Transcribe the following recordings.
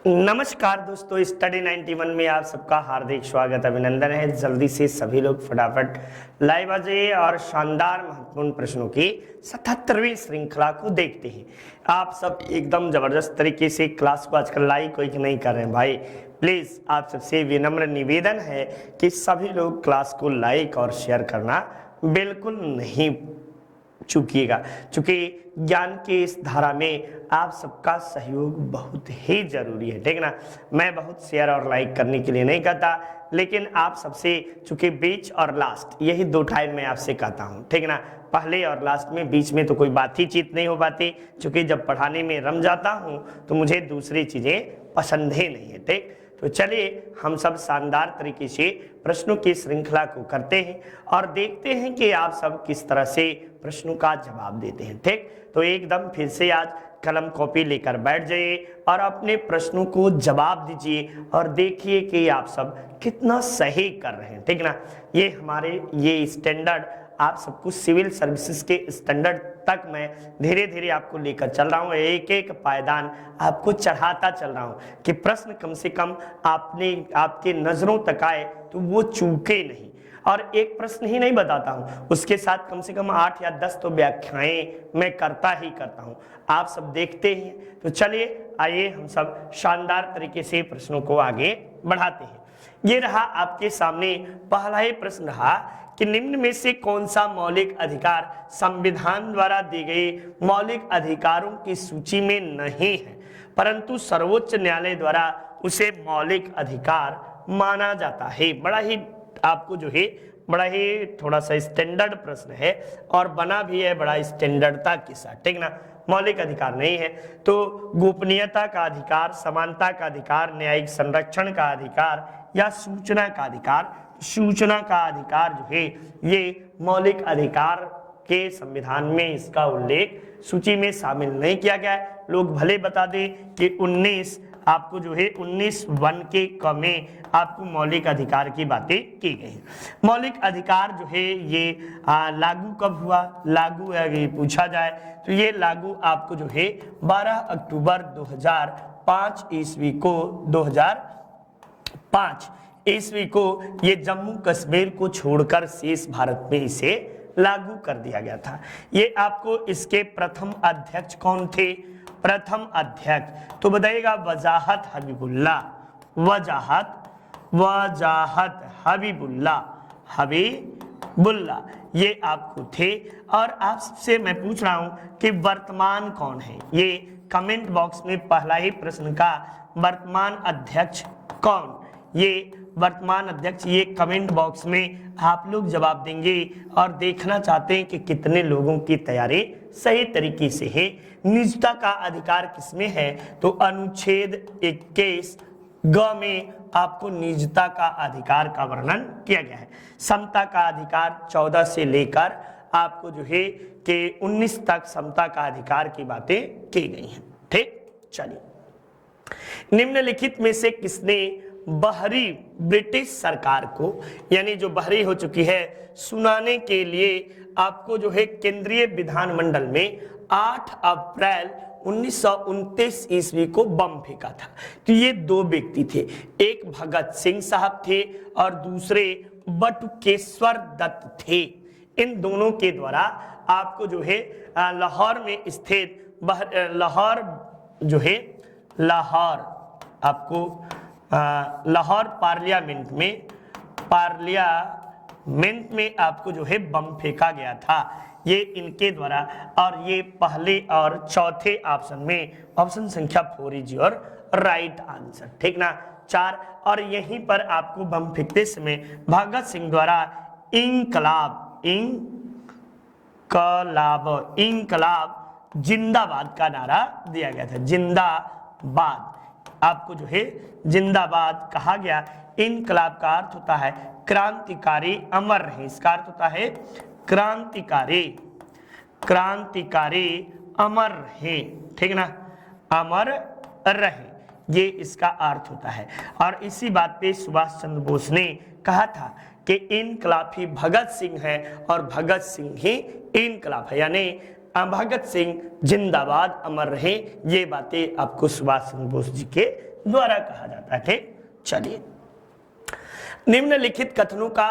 नमस्कार दोस्तों, स्टडी 91 में आप सबका हार्दिक स्वागत अभिनंदन है। जल्दी से सभी लोग फटाफट लाइव आ जाइए और शानदार महत्वपूर्ण प्रश्नों की 77वीं श्रृंखला को देखते हैं। आप सब एकदम जबरदस्त तरीके से क्लास को आजकल लाइक कोई नहीं कर रहे हैं भाई। प्लीज आप सबसे विनम्र निवेदन है कि सभी लोग क्लास को लाइक और शेयर करना बिल्कुल नहीं चूकिएगा, क्योंकि ज्ञान के इस धारा में आप सबका सहयोग बहुत ही जरूरी है, ठीक ना। मैं बहुत शेयर और लाइक करने के लिए नहीं कहता, लेकिन आप सबसे, चूंकि बीच और लास्ट यही दो टाइम मैं आपसे कहता हूं, ठीक ना। पहले और लास्ट में, बीच में तो कोई बात ही चीत नहीं हो पाती, क्योंकि जब पढ़ाने में रम जाता हूं तो मुझे दूसरी चीजें पसंद ही नहीं है, ठीक। तो चलिए हम सब शानदार तरीके से प्रश्नों की श्रृंखला को करते हैं और देखते हैं कि आप सब किस तरह से प्रश्नों का जवाब देते हैं, ठीक। तो एकदम फिर से आज कलम कॉपी लेकर बैठ जाइए और अपने प्रश्नों को जवाब दीजिए और देखिए कि आप सब कितना सही कर रहे हैं, ठीक ना। ये हमारे ये स्टैंडर्ड, आप सबको सिविल सर्विसेज के स्टैंडर्ड तक मैं धीरे धीरे आपको लेकर चल रहा हूँ। एक एक पायदान आपको चढ़ाता चल रहा हूँ कि प्रश्न कम से कम आपके नजरों तक आए तो वो चूके नहीं। और एक प्रश्न ही नहीं बताता हूँ, उसके साथ कम से कम 8 या 10 तो व्याख्याएं मैं करता ही करता हूँ, आप सब देखते हैं। तो चलिए आइए हम सब शानदार तरीके से प्रश्नों को आगे बढ़ाते हैं। ये रहा आपके सामने पहला ही प्रश्न रहा कि निम्न में से कौन सा मौलिक अधिकार संविधान द्वारा दी गई मौलिक अधिकारों की सूची में नहीं है, परंतु सर्वोच्च न्यायालय द्वारा उसे मौलिक अधिकार माना जाता है। बड़ा ही आपको जो है बड़ा ही थोड़ा सा स्टैंडर्ड प्रश्न है और बना भी है बड़ा स्टैंडर्डता के साथ, ठीक ना। मौलिक अधिकार नहीं है तो गोपनीयता का अधिकार, समानता का अधिकार, न्यायिक संरक्षण का अधिकार या सूचना का अधिकार। सूचना का अधिकार जो है ये मौलिक अधिकार के संविधान में इसका उल्लेख सूची में शामिल नहीं किया गया है। लोग भले बता दें कि 19 आपको जो है 19(1) के क में आपको मौलिक अधिकार की बातें की गई हैं। मौलिक अधिकार जो है ये लागू कब हुआ, लागू अगर पूछा जाए तो ये लागू आपको जो है 12 अक्टूबर 2005 ईस्वी को 2005 ईस्वी को ये जम्मू कश्मीर को छोड़कर शेष भारत में इसे लागू कर दिया गया था। ये आपको इसके प्रथम अध्यक्ष कौन थे? प्रथम अध्यक्ष तो बताइएगा वजाहत हबीबुल्ला, वजाहत हबीबुल्ला ये आपको थे। और आप सबसे मैं पूछ रहा हूं कि वर्तमान कौन है? ये कमेंट बॉक्स में पहला ही प्रश्न का वर्तमान अध्यक्ष कौन, ये वर्तमान अध्यक्ष, ये कमेंट बॉक्स में आप लोग जवाब देंगे और देखना चाहते हैं कि कितने लोगों की तैयारी सही तरीके से है। निजता का अधिकार किसमें है? तो अनुच्छेद 21 ग में आपको निजता का अधिकार का वर्णन किया गया है। समता का अधिकार 14 से लेकर आपको जो है कि 19 तक समता का अधिकार की बातें की गई हैं, ठीक। चलिए निम्नलिखित में से किसने बाहरी ब्रिटिश सरकार को, यानी जो बाहरी हो चुकी है, सुनाने के लिए आपको जो है केंद्रीय विधानमंडल में 8 अप्रैल 1929 ईस्वी को बम फेंका था? तो ये दो व्यक्ति थे, एक भगत सिंह साहब थे और दूसरे बटुकेश्वर दत्त थे। इन दोनों के द्वारा आपको जो है लाहौर में स्थित लाहौर जो है आपको लाहौर पार्लियामेंट में आपको जो है बम फेंका गया था, ये इनके द्वारा। और ये पहले और चौथे ऑप्शन में ऑप्शन संख्या 4 इज योर राइट आंसर, ठीक ना। 4 और यहीं पर आपको बम फेंकते समय भगत सिंह द्वारा इंकलाब जिंदाबाद का नारा दिया गया था। जिंदाबाद आपको जो है जिंदाबाद कहा गया। इनकलाब का अर्थ होता है क्रांतिकारी अमर रहे, इसका अर्थ होता है क्रांतिकारी अमर रहे, ठीक ना, अमर रहे, ये इसका अर्थ होता है। और इसी बात पे सुभाष चंद्र बोस ने कहा था कि इनकलाब ही भगत सिंह है और भगत सिंह ही इनकलाब है, यानी भगत सिंह जिंदाबाद अमर रहे। ये बातें आपको सुभाष चंद्र बोस जी के द्वारा कहा जाता है। ठीक, चलिए निम्नलिखित कथनों का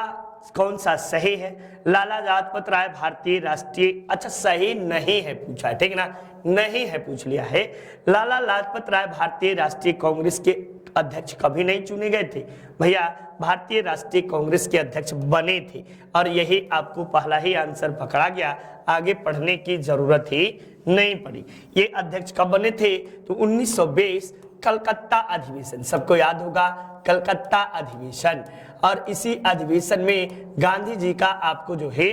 कौन सा सही है? लाला लाजपत राय भारतीय राष्ट्रीय, अच्छा सही नहीं है पूछा है, ठीक ना, नहीं है पूछ लिया है। लाला लाजपत राय भारतीय राष्ट्रीय कांग्रेस के अध्यक्ष कभी नहीं चुने गए थे भैया, भारतीय राष्ट्रीय कांग्रेस के अध्यक्ष बने थे, और यही आपको पहला ही आंसर पकड़ा गया, आगे पढ़ने की जरूरत ही नहीं पड़ी। ये अध्यक्ष कब बने थे? तो 1920 कलकत्ता अधिवेशन, सबको याद होगा कलकत्ता अधिवेशन, और इसी अधिवेशन में गांधी जी का आपको जो है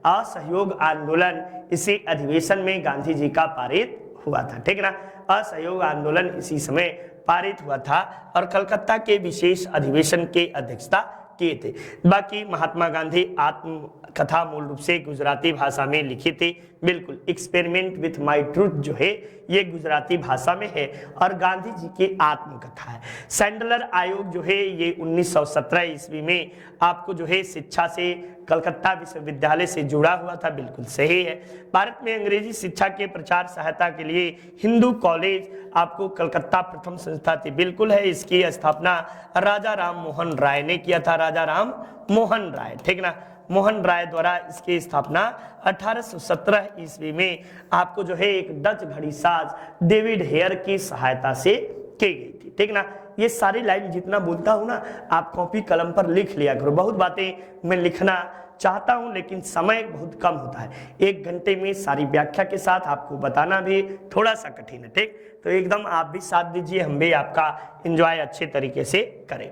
असहयोग आंदोलन इसी अधिवेशन में गांधी जी का पारित हुआ था, ठीक ना, असहयोग आंदोलन इसी समय पारित हुआ था, और कलकत्ता के विशेष अधिवेशन के अध्यक्षता किए थे। बाकी महात्मा गांधी आत्मकथा मूल रूप से गुजराती भाषा में लिखी थी, बिल्कुल, एक्सपेरिमेंट विथ माय ट्रूथ जो है ये गुजराती भाषा में है, और गांधी जी की आत्मकथा है। सैंडलर आयोग जो है ये 1917 ईस्वी में आपको जो है शिक्षा से कलकत्ता विश्वविद्यालय से जुड़ा हुआ था, बिल्कुल सही है। भारत में अंग्रेजी शिक्षा के प्रचार सहायता के लिए हिंदू कॉलेज आपको कलकत्ता प्रथम संस्था थी, बिल्कुल है। इसकी स्थापना राजा राम मोहन राय ने किया था, राजा राम मोहन राय, ठीक ना, मोहन राय द्वारा इसकी स्थापना 1817 ईस्वी में आपको जो है एक डच घड़ीसाज डेविड हेयर की सहायता से की गई थी, ठीक ना। ये सारी लाइन जितना बोलता हूं ना आप कॉपी कलम पर लिख लिया करो, बहुत बातें मैं लिखना चाहता हूं लेकिन समय बहुत कम होता है, 1 घंटे में सारी व्याख्या के साथ आपको बताना भी थोड़ा सा कठिन है, ठीक। तो एकदम आप भी साथ दीजिए, हम भी आपका एंजॉय अच्छे तरीके से करें।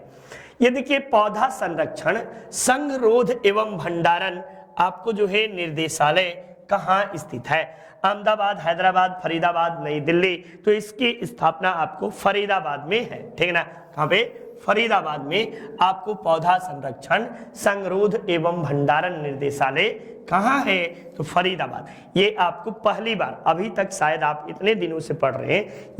ये देखिए पौधा संरक्षण संगरोध एवं भंडारण आपको जो है निर्देशालय कहाँ स्थित है? अहमदाबाद, हैदराबाद, फरीदाबाद, नई दिल्ली। तो इसकी स्थापना आपको फरीदाबाद में है, ठीक ना, कहाँ पे? फरीदाबाद में आपको पौधा संरक्षण संगरोध एवं भंडारण निर्देशालय कहाँ है? तो फरीदाबाद। ये आपको पहली बार, अभी तक शायद आप इतने दिनों से पढ़ रहे हैं,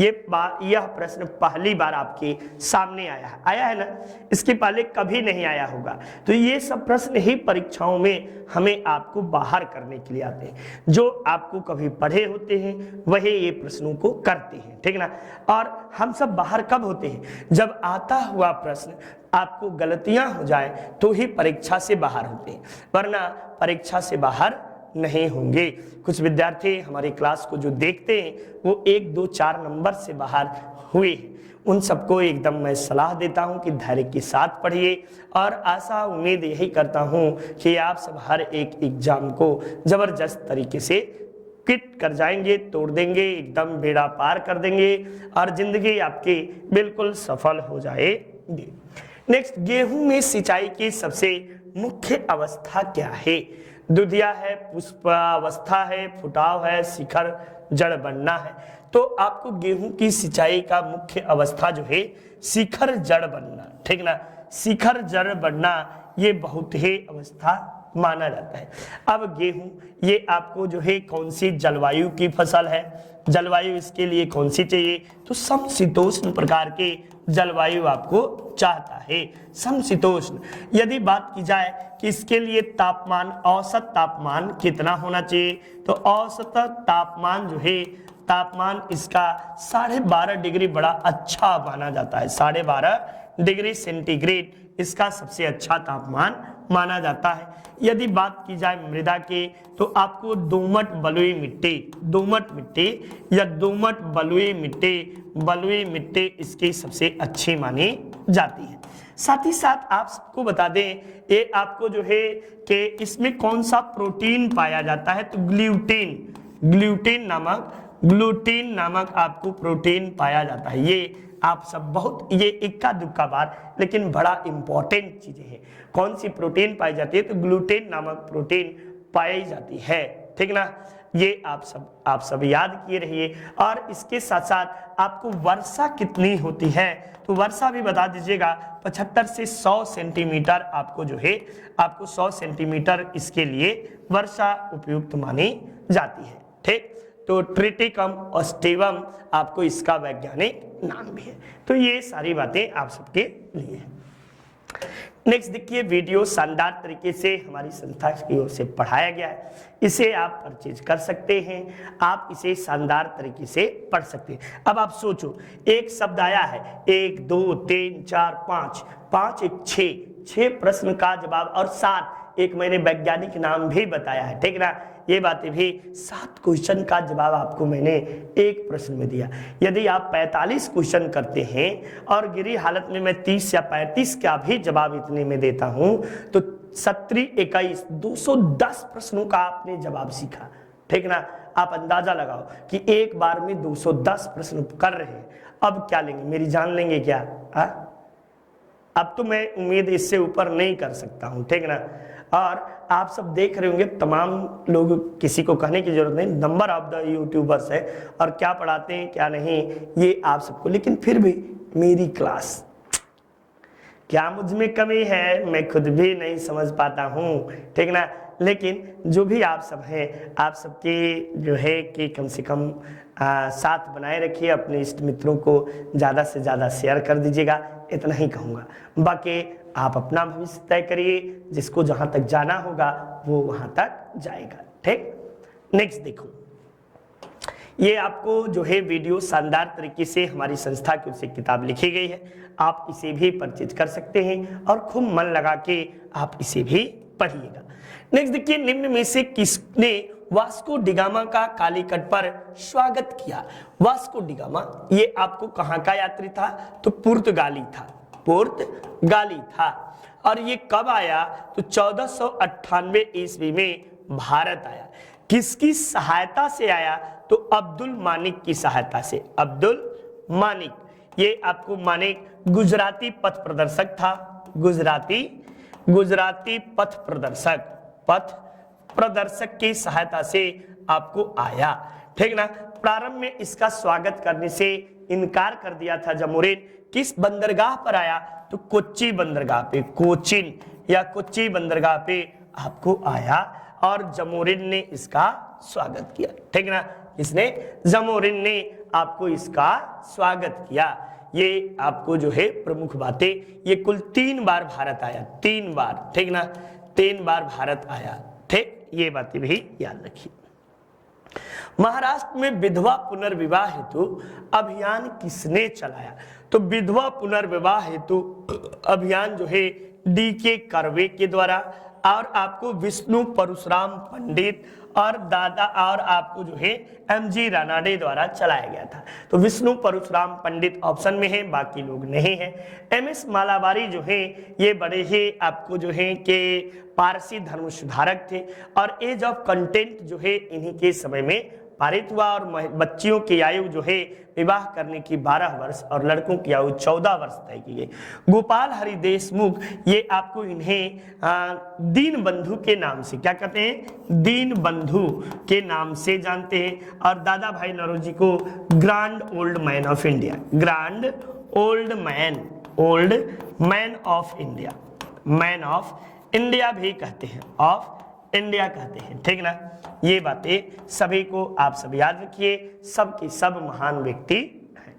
यह प्रश्न पहली बार आपके सामने आया है ना, इसके पहले कभी नहीं आया होगा। तो ये सब प्रश्न ही परीक्षाओं में हमें आपको बाहर करने के लिए आते हैं, जो आपको कभी पढ़े होते हैं वही ये प्रश्नों को करते हैं, ठीक ना। और हम सब बाहर कब होते हैं? जब आता हुआ प्रश्न आपको गलतियां हो जाए तो ही परीक्षा से बाहर होते हैं, वरना परीक्षा से बाहर नहीं होंगे। कुछ विद्यार्थी हमारी क्लास को जो देखते हैं वो 1, 2, 4 नंबर से बाहर हुए हैं, उन सबको एकदम मैं सलाह देता हूं कि धैर्य के साथ पढ़िए, और आशा उम्मीद यही करता हूं कि आप सब हर एक एग्जाम को जबरदस्त तरीके से किट कर जाएंगे, तोड़ देंगे, एकदम बेड़ा पार कर देंगे, और जिंदगी आपकी बिल्कुल सफल हो जाएगी। नेक्स्ट, गेहूं में सिंचाई की सबसे मुख्य अवस्था क्या है? दुधिया है, पुष्पावस्था है, फुटाव है, शिखर जड़ बनना है। तो आपको गेहूं की सिंचाई का मुख्य अवस्था जो है शिखर जड़ बनना, ठीक ना, शिखर जड़ बनना ये बहुत ही अवस्था माना जाता है। अब गेहूं ये आपको जो है कौन सी जलवायु की फसल है? जलवायु इसके लिए कौन सी चाहिए? तो समशीतोष्ण प्रकार के जलवायु आपको चाहता है, समशीतोष्ण। यदि बात की जाए कि इसके लिए तापमान, औसत तापमान कितना होना चाहिए? तो औसत तापमान जो है, तापमान इसका 12.5 डिग्री बड़ा अच्छा माना जाता है, 12.5 डिग्री सेंटीग्रेड इसका सबसे अच्छा तापमान माना जाता है। यदि बात की जाए मृदा के, तो आपको दोमट बलुई मिट्टी, दोमट मिट्टी या दोमट बलुई मिट्टी इसकी सबसे अच्छी मानी जाती है। साथ ही साथ आप सबको बता दें, ये आपको जो है कि इसमें कौन सा प्रोटीन पाया जाता है? तो ग्लूटीन नामक आपको प्रोटीन पाया जाता है। ये आप सब बहुत, ये इक्का दुक्का बात लेकिन बड़ा इंपॉर्टेंट चीजें हैं। कौन सी प्रोटीन पाई जाती है? तो ग्लूटेन नामक प्रोटीन पाई जाती है, ठीक ना। ये आप सब याद किए रहिए। और इसके साथ साथ आपको वर्षा कितनी होती है? तो वर्षा भी बता दीजिएगा, 75 से 100 सेंटीमीटर आपको जो है, आपको 100 सेंटीमीटर इसके लिए वर्षा उपयुक्त मानी जाती है, ठीक। तो ट्रिटिकम ऑस्टिवम आपको इसका वैज्ञानिक नाम भी है। तो ये सारी बातें आप सबके लिए है। नेक्स्ट देखिए, वीडियो शानदार तरीके से हमारी संस्था की ओर से पढ़ाया गया है, इसे आप परचेज कर सकते हैं, आप इसे शानदार तरीके से पढ़ सकते हैं। अब आप सोचो, एक शब्द आया है 1 2 3 4 5, 5 1 6 प्रश्न का जवाब, और 7 एक मैंने वैज्ञानिक नाम भी बताया है, ठीक ना। ये बातें भी 7 क्वेश्चन का जवाब आपको मैंने एक प्रश्न में दिया। यदि आप 45 क्वेश्चन करते हैं और गिरी हालत में मैं 30 या 35 का भी जवाब इतने में देता हूं, तो 17 21 210 प्रश्नों का आपने जवाब सीखा, ठीक ना। आप अंदाजा लगाओ कि एक बार में 210 प्रश्न कर रहे हैं, अब क्या लेंगे, मेरी जान लेंगे क्या? अब तो मैं उम्मीद इससे ऊपर नहीं कर सकता हूं, ठीक ना। और आप सब देख रहे होंगे, तमाम लोग, किसी को कहने की जरूरत नहीं, नंबर ऑफ द यूट्यूबर्स है, और क्या पढ़ाते हैं क्या नहीं ये आप सबको, लेकिन फिर भी मेरी क्लास, क्या मुझ में कमी है मैं खुद भी नहीं समझ पाता हूँ, ठीक ना। लेकिन जो भी आप सब हैं, आप सबके जो है कि कम से कम साथ बनाए रखिए, अपने इष्ट मित्रों को ज़्यादा से ज़्यादा शेयर कर दीजिएगा, इतना ही कहूँगा। बाकी आप अपना भविष्य तय करिए, जिसको जहाँ तक जाना होगा वो वहाँ तक जाएगा, ठीक। नेक्स्ट देखो, ये आपको जो है वीडियो शानदार तरीके से हमारी संस्था की ओर से किताब लिखी गई है, आप इसे भी परचेज कर सकते हैं और खूब मन लगा के आप इसे भी पढ़िएगा। नेक्स्ट देखिए, निम्न में से किसने वास्को डिगामा का कालीकट पर स्वागत किया? वास्को डिगामा ये आपको कहाँ का यात्री था? तो पुर्तगाली था, पुर्तगाली था। और ये कब आया? तो 1498 ईस्वी में भारत आया। किसकी सहायता से आया? तो अब्दुल मानिक की सहायता से। अब्दुल मानिक, ये आपको मानिक गुजराती पथ प्रदर्शक था, गुजराती पथ प्रदर्शक की सहायता से आपको आया, ठीक ना। प्रारंभ में इसका स्वागत करने से इनकार कर दिया था जमोरिन। किस बंदरगाह पर आया? तो कोच्चि बंदरगाह पे, कोचिन या कोच्चि बंदरगाह पे आपको आया, और जमोरिन ने इसका स्वागत किया, ठीक ना। इसने, जमोरिन ने आपको इसका स्वागत किया। ये आपको जो है प्रमुख बातें, ये कुल 3 बार भारत आया, 3 बार, ठीक ना, 3 बार भारत आया, ठीक। ये बातें भी याद रखिए। महाराष्ट्र में विधवा पुनर्विवाह हेतु अभियान किसने चलाया? तो विधवा पुनर्विवाह हेतु अभियान जो है DK कर्वे के द्वारा, और आपको विष्णु परशुराम पंडित और दादा, और आपको जो है MG रानाडे द्वारा चलाया गया था। तो विष्णु परशुराम पंडित ऑप्शन में है, बाकी लोग नहीं है। MS मालाबारी जो है ये बड़े ही आपको जो है कि पारसी धर्म सुधारक थे, और एज ऑफ कंटेंट जो है इन्हीं के समय में पारित हुआ, और बच्चियों की आयु जो है विवाह करने की 12 वर्ष और लड़कों की आयु 14 वर्ष तय की गई। गोपाल हरि देशमुख, ये आपको इन्हें दीन बंधु के नाम से, क्या कहते हैं, दीन बंधु के नाम से जानते हैं। और दादा भाई नौरोजी को grand old man of India, grand old man of India, man of India भी कहते हैं, ऑफ इंडिया कहते हैं, ठीक ना। ये बातें सभी को आप सब याद रखिए, सबके सब महान व्यक्ति हैं,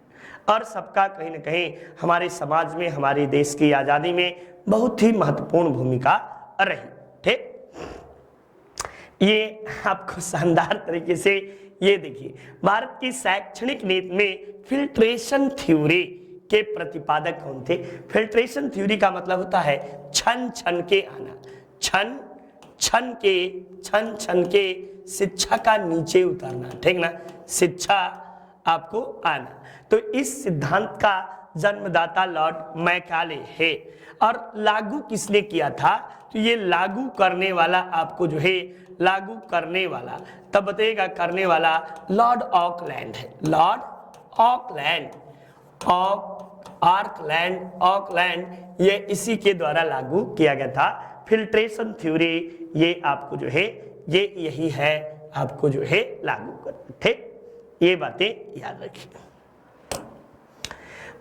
और सबका कहीं ना कहीं हमारे समाज में, हमारे देश की आजादी में बहुत ही महत्वपूर्ण भूमिका रही, ठीक। ये आपको शानदार तरीके से ये देखिए, भारत की शैक्षणिक नीति में फिल्ट्रेशन थ्योरी के प्रतिपादक कौन थे? फिल्ट्रेशन थ्योरी का मतलब होता है छन छन के आना, छन छन के शिक्षा का नीचे उतरना, ठीक ना, शिक्षा आपको आना। तो इस सिद्धांत का जन्मदाता लॉर्ड मैकाले है, और लागू किसने किया था? तो ये लागू करने वाला आपको जो है, लागू करने वाला तब बताइएगा, करने वाला लॉर्ड ऑकलैंड है, लॉर्ड ऑकलैंड, ऑकलैंड, ये इसी के द्वारा लागू किया गया था। फिल्ट्रेशन थ्योरी ये आपको जो है, ये यही है आपको जो है लागू करना, ठीक। ये बातें याद रखिए।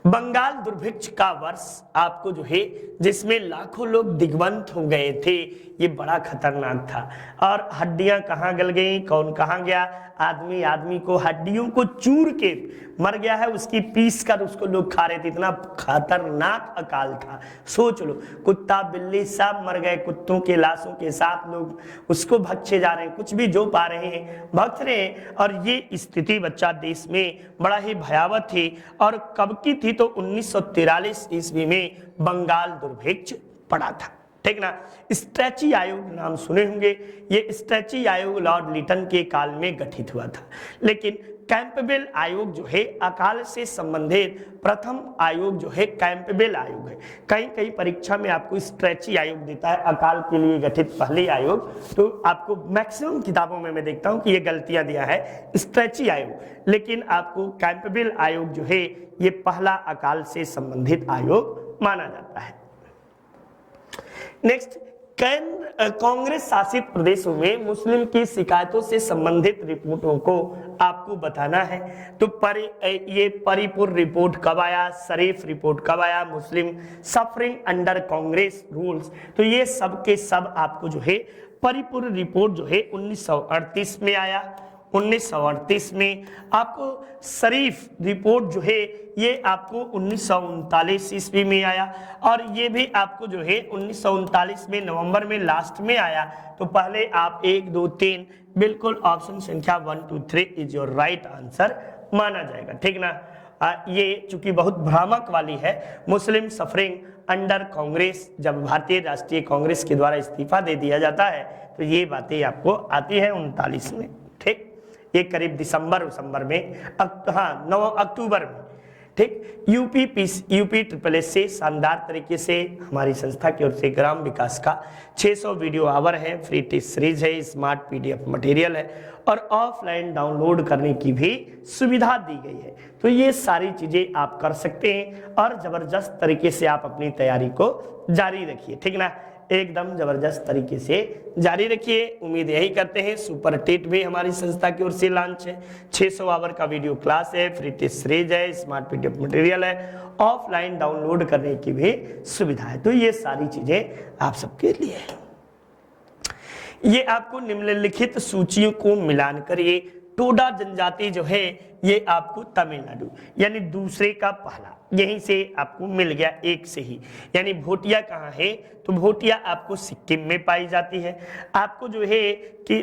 बंगाल दुर्भिक्ष का वर्ष आपको जो है, जिसमें लाखों लोग दिग्वंत हो गए थे, ये बड़ा खतरनाक था। और हड्डियां कहाँ गल गई, कौन कहाँ गया? आदमी को हड्डियों को चूर के मर गया है, उसकी पीस कर उसको लोग खा रहे थे, इतना खतरनाक अकाल था। सोच लो, कुत्ता बिल्ली सब मर गए, कुत्तों के लाशों के साथ लोग उसको भक्षे जा रहे हैं, कुछ भी जो पा रहे हैं भक्ष रहे हैं। और ये स्थिति बच्चा देश में बड़ा ही भयावह थी। और कब की थी? तो 1943 ईस्वी में बंगाल दुर्भिक्ष पड़ा था, ठीक ना। स्ट्रेची आयोग नाम सुने होंगे, ये स्ट्रेची आयोग लॉर्ड लिटन के काल में गठित हुआ था। लेकिन कैंपबेल आयोग जो है अकाल से संबंधित प्रथम आयोग जो है कैंपबेल आयोग है। कई कई परीक्षा में आपको स्ट्रेची आयोग देता है, अकाल के लिए गठित पहले आयोग, तो आपको मैक्सिमम किताबों में मैं देखता हूं कि ये गलतियां दिया है स्ट्रेची आयोग, लेकिन आपको कैंपबेल आयोग जो है ये पहला अकाल से संबंधित आयोग माना जाता है। नेक्स्ट, कांग्रेस शासित प्रदेशों में मुस्लिम की शिकायतों से संबंधित रिपोर्टों को आपको बताना है। तो ये परिपूर्ण रिपोर्ट कब आया, शरीफ रिपोर्ट कब आया, मुस्लिम सफरिंग अंडर कांग्रेस रूल्स, तो ये सब के सब आपको जो है परिपूर्ण रिपोर्ट जो है 1938 में आया। 1938 में आपको शरीफ रिपोर्ट जो है ये आपको 1939 ईस्वी में आया। और ये भी आपको जो है 1939 में नवंबर में लास्ट में आया। तो पहले आप 1 2 3 बिल्कुल ऑप्शन संख्या 1 2 3 इज योर राइट आंसर माना जाएगा, ठीक ना। ये चूंकि बहुत भ्रामक वाली है, मुस्लिम सफरिंग अंडर कांग्रेस, जब भारतीय राष्ट्रीय कांग्रेस के द्वारा इस्तीफा दे दिया जाता है तो ये बातें आपको आती है 39 में, ठीक। ये करीब दिसंबर में, 9 अक्टूबर में, ठीक। यूपी ट्रिपल एस से शानदार तरीके से हमारी संस्था की ओर से ग्राम विकास का 600 वीडियो आवर है, फ्री टेस्ट सीरीज है, स्मार्ट पीडीएफ मटेरियल है और ऑफलाइन डाउनलोड करने की भी सुविधा दी गई है। तो ये सारी चीजें आप कर सकते हैं और जबरदस्त तरीके से आप अपनी तैयारी को जारी रखिए, ठीक ना। एकदम जबरदस्त तरीके से जारी रखिए। उम्मीद यही करते हैं। सुपर टेट भी हमारी संस्था की ओर से लॉन्च है, 600 आवर का वीडियो क्लास है, फ्री टेस्ट सीरीज है, स्मार्ट पीडीएफ मटेरियल है, ऑफलाइन डाउनलोड करने की भी सुविधा है। तो ये सारी चीजें आप सबके लिए है। ये आपको निम्नलिखित सूचियों को मिलान कर ये टोडा जनजाति जो है ये आपको तमिलनाडु यानी दूसरे का पहला, यहीं से आपको मिल गया एक से ही। यानी भोटिया कहाँ है? तो भोटिया आपको सिक्किम में पाई जाती है। आपको जो है कि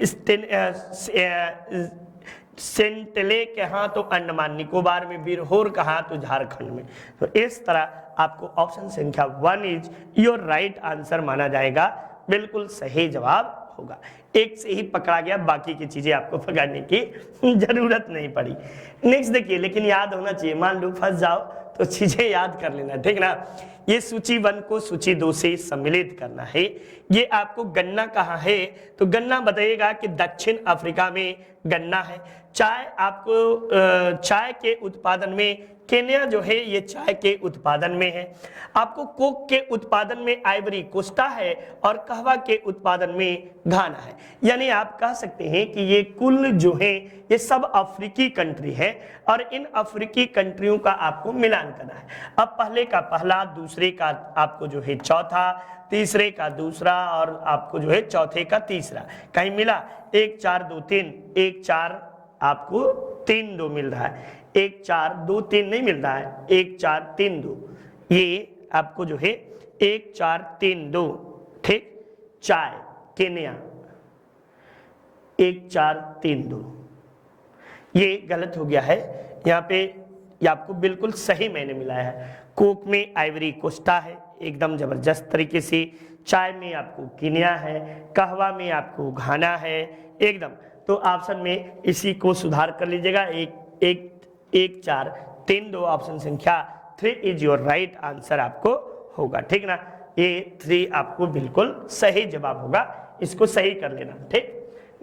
सेंटले कहाँ? तो अंडमान निकोबार में। बिरहोर कहाँ? तो झारखंड में। तो इस तरह आपको ऑप्शन संख्या 1 इज योर राइट आंसर माना जाएगा, बिल्कुल सही जवाब होगा। एक से ही पकड़ा गया, बाकी की चीजें आपको पकड़ने की जरूरत नहीं पड़ी। नेक्स्ट देखिए, लेकिन याद होना चाहिए, मान लो फंस जाओ तो चीजें याद कर लेना, ठीक ना। ये सूची 1 को सूची 2 से सम्मिलित करना है। ये आपको गन्ना कहाँ है? तो गन्ना बताइएगा कि दक्षिण अफ्रीका में गन्ना है। चाय आपको चाय के उत्पादन में केन्या जो है ये चाय के उत्पादन में है। आपको कोक के उत्पादन में आइवरी कोस्टा है और कहवा के उत्पादन में घाना है। यानी आप कह सकते हैं कि ये कुल जो है ये सब अफ्रीकी कंट्री है और इन अफ्रीकी कंट्रियों का आपको मिलान करना है। अब पहले का पहला, दूसरे का आपको जो है चौथा, तीसरे का दूसरा और आपको जो है चौथे का तीसरा। कहीं मिला? 1 4 2 3, 1 4 आपको 3 2 मिल रहा है, 1 4 2 3 नहीं मिल रहा है, 1 4 3 2, ये आपको जो है 1 4 3 2, ठीक। चाय केन्या 1 4 3 2, ये गलत हो गया है यहाँ पे, ये आपको बिल्कुल सही मैंने मिलाया है। कोक में आइवरी कोस्टा है एकदम जबरदस्त तरीके से, चाय में आपको केन्या है, कहवा में आपको घाना है एकदम। तो ऑप्शन में इसी को सुधार कर लीजिएगा। 1 4 3 2 ऑप्शन संख्या 3 इज योर राइट आंसर आपको होगा, ठीक ना। ये 3 आपको बिल्कुल सही जवाब होगा, इसको सही कर लेना, ठीक।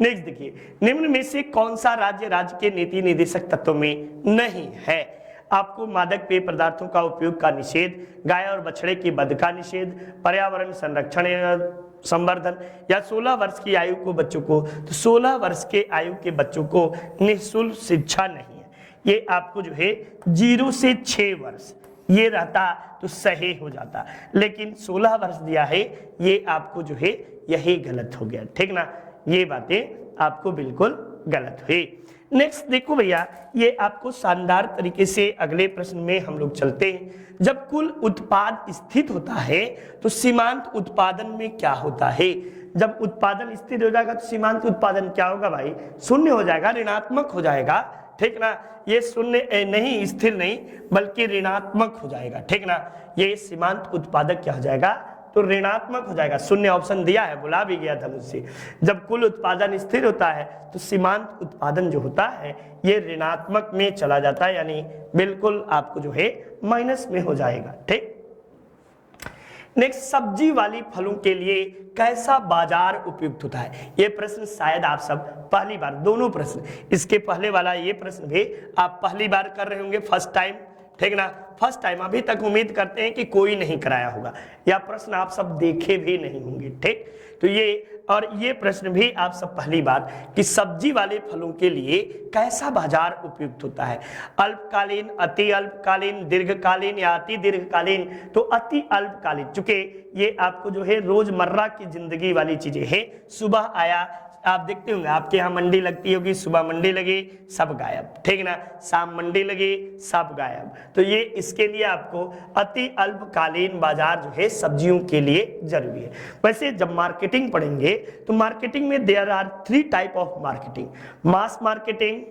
नेक्स्ट देखिए, निम्न में से कौन सा राज्य के नीति निर्देशक तत्वों में नहीं है? आपको मादक पेय पदार्थों का उपयोग का निषेध, गाय और बछड़े की वध का निषेध, पर्यावरण संरक्षण संवर्धन या 16 वर्ष की आयु को बच्चों को, तो 16 वर्ष के आयु के बच्चों को निःशुल्क शिक्षा नहीं है। ये आपको जो है 0 से 6 वर्ष ये रहता तो सही हो जाता, लेकिन 16 वर्ष दिया है, ये आपको जो है यही गलत हो गया, ठीक ना। ये बातें आपको बिल्कुल गलत हुई। नेक्स्ट देखो भैया, ये आपको शानदार तरीके से अगले प्रश्न में हम लोग चलते हैं। जब कुल उत्पाद स्थित होता है तो सीमांत उत्पादन में क्या होता है? जब उत्पादन स्थिर हो जाएगा तो सीमांत उत्पादन क्या होगा भाई? शून्य हो जाएगा, ऋणात्मक हो जाएगा, ठीक ना। ये शून्य नहीं, स्थिर नहीं, बल्कि ऋणात्मक हो जाएगा, ठीक ना। ये सीमांत उत्पादक क्या हो जाएगा? तो ऋणात्मक हो जाएगा। शून्य ऑप्शन दिया है, बुला भी गया था मुझसे। जब कुल उत्पादन स्थिर होता है तो सीमांत उत्पादन जो होता है ये ऋणात्मक में चला जाता है, यानी बिल्कुल आपको जो है माइनस में हो जाएगा, ठीक। नेक्स्ट, सब्जी वाली फलों के लिए कैसा बाजार उपयुक्त होता है? ये प्रश्न शायद आप सब पहली बार, दोनों प्रश्न, इसके पहले वाला ये प्रश्न भी आप पहली बार कर रहे होंगे, फर्स्ट टाइम, ठीक ना। फर्स्ट टाइम, अभी तक उम्मीद करते हैं कि कोई नहीं कराया होगा, या प्रश्न आप सब देखे भी नहीं होंगे, ठीक। तो ये और ये प्रश्न भी आप सब पहली बार कि सब्जी वाले फलों के लिए कैसा बाजार उपयुक्त होता है? अल्पकालीन, अति अल्पकालीन, दीर्घकालीन या अति दीर्घकालीन? तो अति अल्पकालीन, चूंकि ये आपको जो है रोजमर्रा की जिंदगी वाली चीजें हैं। सुबह आया, आप देखते होंगे आपके यहाँ मंडी लगती होगी, सुबह मंडी लगी सब गायब, ठीक ना। शाम मंडी लगी सब गायब। तो ये इसके लिए आपको अति अल्पकालीन बाजार जो है सब्जियों के लिए जरूरी है। वैसे जब मार्केटिंग पढ़ेंगे तो मार्केटिंग में there are 3 type of marketing, mass marketing,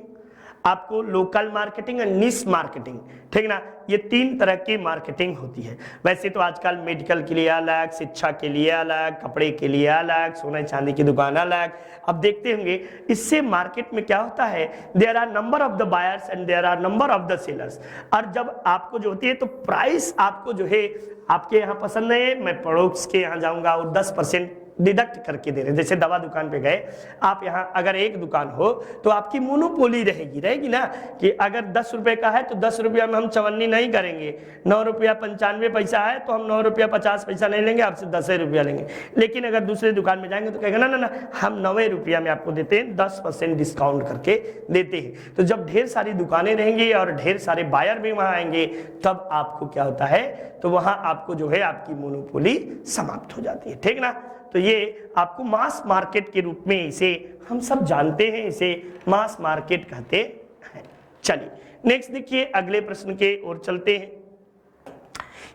आपको लोकल मार्केटिंग और निश मार्केटिंग, ठीक ना। ये 3 तरह की मार्केटिंग होती है। वैसे तो आजकल मेडिकल के लिए अलग, शिक्षा के लिए अलग, कपड़े के लिए अलग, सोने चांदी की दुकान अलग। अब देखते होंगे इससे मार्केट में क्या होता है, there are number of the buyers and there are number of the sellers. और जब आपको जो होती है तो प्राइस आपको जो है आपके यहाँ पसंद नहीं है, मैं पड़ोस के यहाँ जाऊंगा और 10% डिडक्ट करके दे रहे। जैसे दवा दुकान पे गए आप, यहाँ अगर एक दुकान हो तो आपकी मोनोपोली रहेगी ना, कि अगर 10 रुपए का है तो 10 रुपया में हम चवन्नी नहीं करेंगे, 9 रुपया 95 पैसा है तो हम 9 रुपया 50 पैसा नहीं लेंगे, आपसे 10 रुपया लेंगे। लेकिन अगर दूसरे दुकान में जाएंगे तो कहेगा ना ना ना, हम 9 रुपया में आपको देते हैं, 10% डिस्काउंट करके देते हैं। तो जब ढेर सारी दुकानें रहेंगी और ढेर सारे बायर भी वहां आएंगे, तब आपको क्या होता है, तो वहां आपको जो है आपकी मोनोपोली समाप्त हो जाती है, ठीक ना। तो ये आपको मास मार्केट के रूप में इसे हम सब जानते हैं, इसे मास मार्केट कहते हैं। चलिए नेक्स्ट देखिए, अगले प्रश्न के ओर चलते हैं।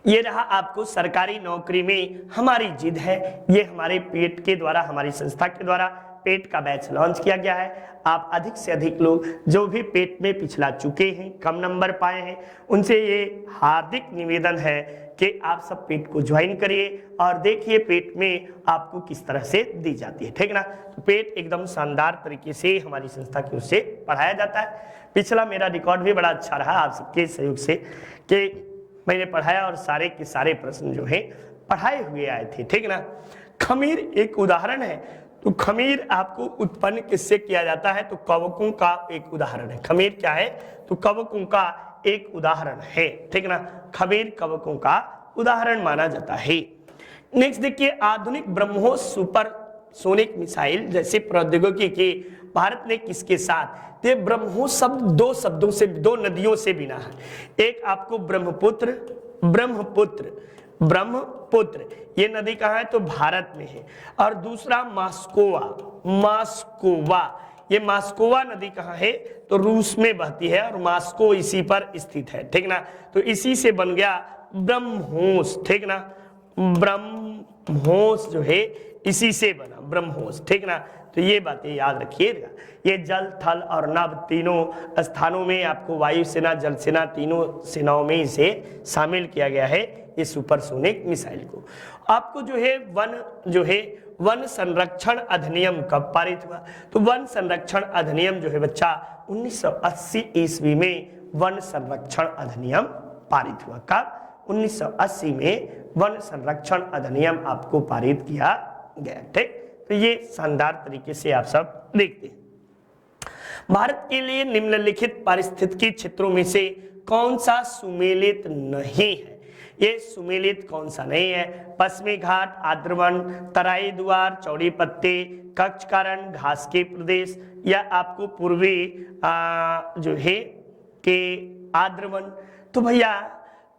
ये रहा आपको सरकारी नौकरी में हमारी जिद है। ये हमारे पेट के द्वारा, हमारी संस्था के द्वारा पेट का बैच लॉन्च किया गया है। आप अधिक से अधिक लोग जो भी पेट में पिछला चुके हैं, कम नंबर पाए हैं, उनसे ये हार्दिक निवेदन है कि आप सब पेट को ज्वाइन करिए और देखिए पेट में आपको किस तरह से दी जाती है, ठीक ना। तो पेट एकदम शानदार तरीके से हमारी संस्था की ओर से पढ़ाया जाता है। पिछला मेरा रिकॉर्ड भी बड़ा अच्छा रहा आप सबके सहयोग से, कि मैंने पढ़ाया और सारे के सारे प्रश्न जो है पढ़ाए हुए आए थे, ठीक ना। खमीर एक उदाहरण है। तो खमीर आपको उत्पन्न किससे किया जाता है? तो कवकों का एक उदाहरण है। खमीर क्या है? तो कवकों का एक उदाहरण है, ठीक ना। खमीर कवकों का उदाहरण माना जाता है। नेक्स्ट देखिए, आधुनिक ब्रह्मोस सुपर सोनिक मिसाइल जैसे प्रौद्योगिकी के भारत ने किसके साथ? तो ब्रह्मोस शब्द 2 शब्दों से, 2 नदियों से बिना है। एक आपको ब्रह्मपुत्र, ब्रह्मपुत्र ये नदी कहाँ है? तो भारत में है। और दूसरा मास्कोवा, ये मास्कोवा नदी कहाँ है? तो रूस में बहती है और मास्को इसी पर स्थित है, ठीक ना। तो इसी से बन गया ब्रह्मोस, ठीक ना। ब्रह्मोस जो है इसी से बना ब्रह्मोस, ठीक ना। तो ये बातें याद रखिएगा। ये जल, थल और नभ तीनों स्थानों में आपको वायुसेना, जल सेना, तीनों सेनाओं में इसे शामिल किया गया है, ये सुपरसोनिक मिसाइल को। आपको जो है वन संरक्षण अधिनियम कब पारित हुआ? तो वन संरक्षण अधिनियम जो है बच्चा 1980 ईस्वी में वन संरक्षण अधिनियम पारित हुआ। कब? 1980 में वन संरक्षण अधिनियम आपको पारित किया गया, ठीक। तो ये शानदार तरीके से आप सब देखते हैं। भारत के लिए निम्नलिखित पारिस्थितिकी क्षेत्रों में से कौन सा सुमेलित नहीं है? ये सुमेलित कौन सा नहीं है? पश्चिमी घाट, आर्द्रवन, तराई द्वार, चौड़ी पत्ते, कच्छकारण, घास के प्रदेश, या आपको पूर्वी जो है के आर्द्रवन। तो भैया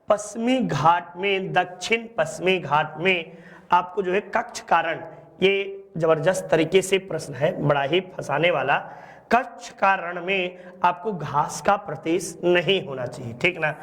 पश्चिमी घाट में, दक्षिण पश्चिमी घाट में आपको जो है कच्छकारण, ये जबरदस्त तरीके से प्रश्न है, बड़ा ही फंसाने वाला। कक्ष का रण में आपको घास का प्रदेश नहीं होना चाहिए, ठीक ना,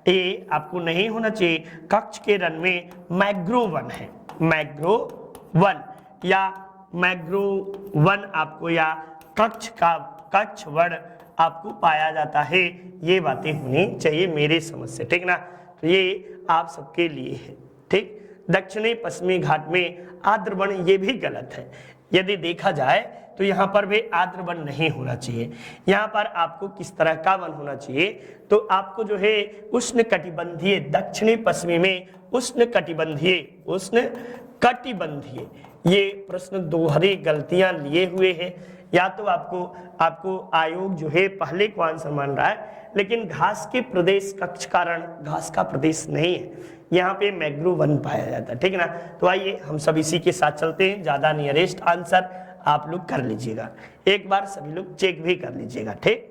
ये आपको नहीं होना चाहिए। कक्ष के रण में मैंग्रोव वन है, मैंग्रोव वन या मैंग्रोव वन आपको या कक्ष वन आपको पाया जाता है, ये बातें होनी चाहिए मेरे समझ से, ठीक ना। तो ये आप सबके लिए है, ठीक। दक्षिणी पश्चिमी घाट में आर्द्र वन, ये भी गलत है। यदि देखा जाए तो यहाँ पर भी आर्द्र वन नहीं होना चाहिए। यहाँ पर आपको किस तरह का वन होना चाहिए, तो आपको जो है उष्ण कटिबंधीय, दक्षिणी पश्चिमी में उष्ण कटिबंधीय, ये प्रश्न दोहरी गलतियां लिए हुए हैं। या तो आपको आयोग जो है पहले को आंसर मान रहा है, लेकिन घास के प्रदेश कक्ष कारण घास का प्रदेश नहीं है, यहाँ पे मैंग्रोव वन पाया जाता है, ठीक है ना। तो आइए हम सब इसी के साथ चलते हैं, ज्यादा नियरेस्ट आंसर आप लोग कर लीजिएगा, एक बार सभी लोग चेक भी कर लीजिएगा, ठीक।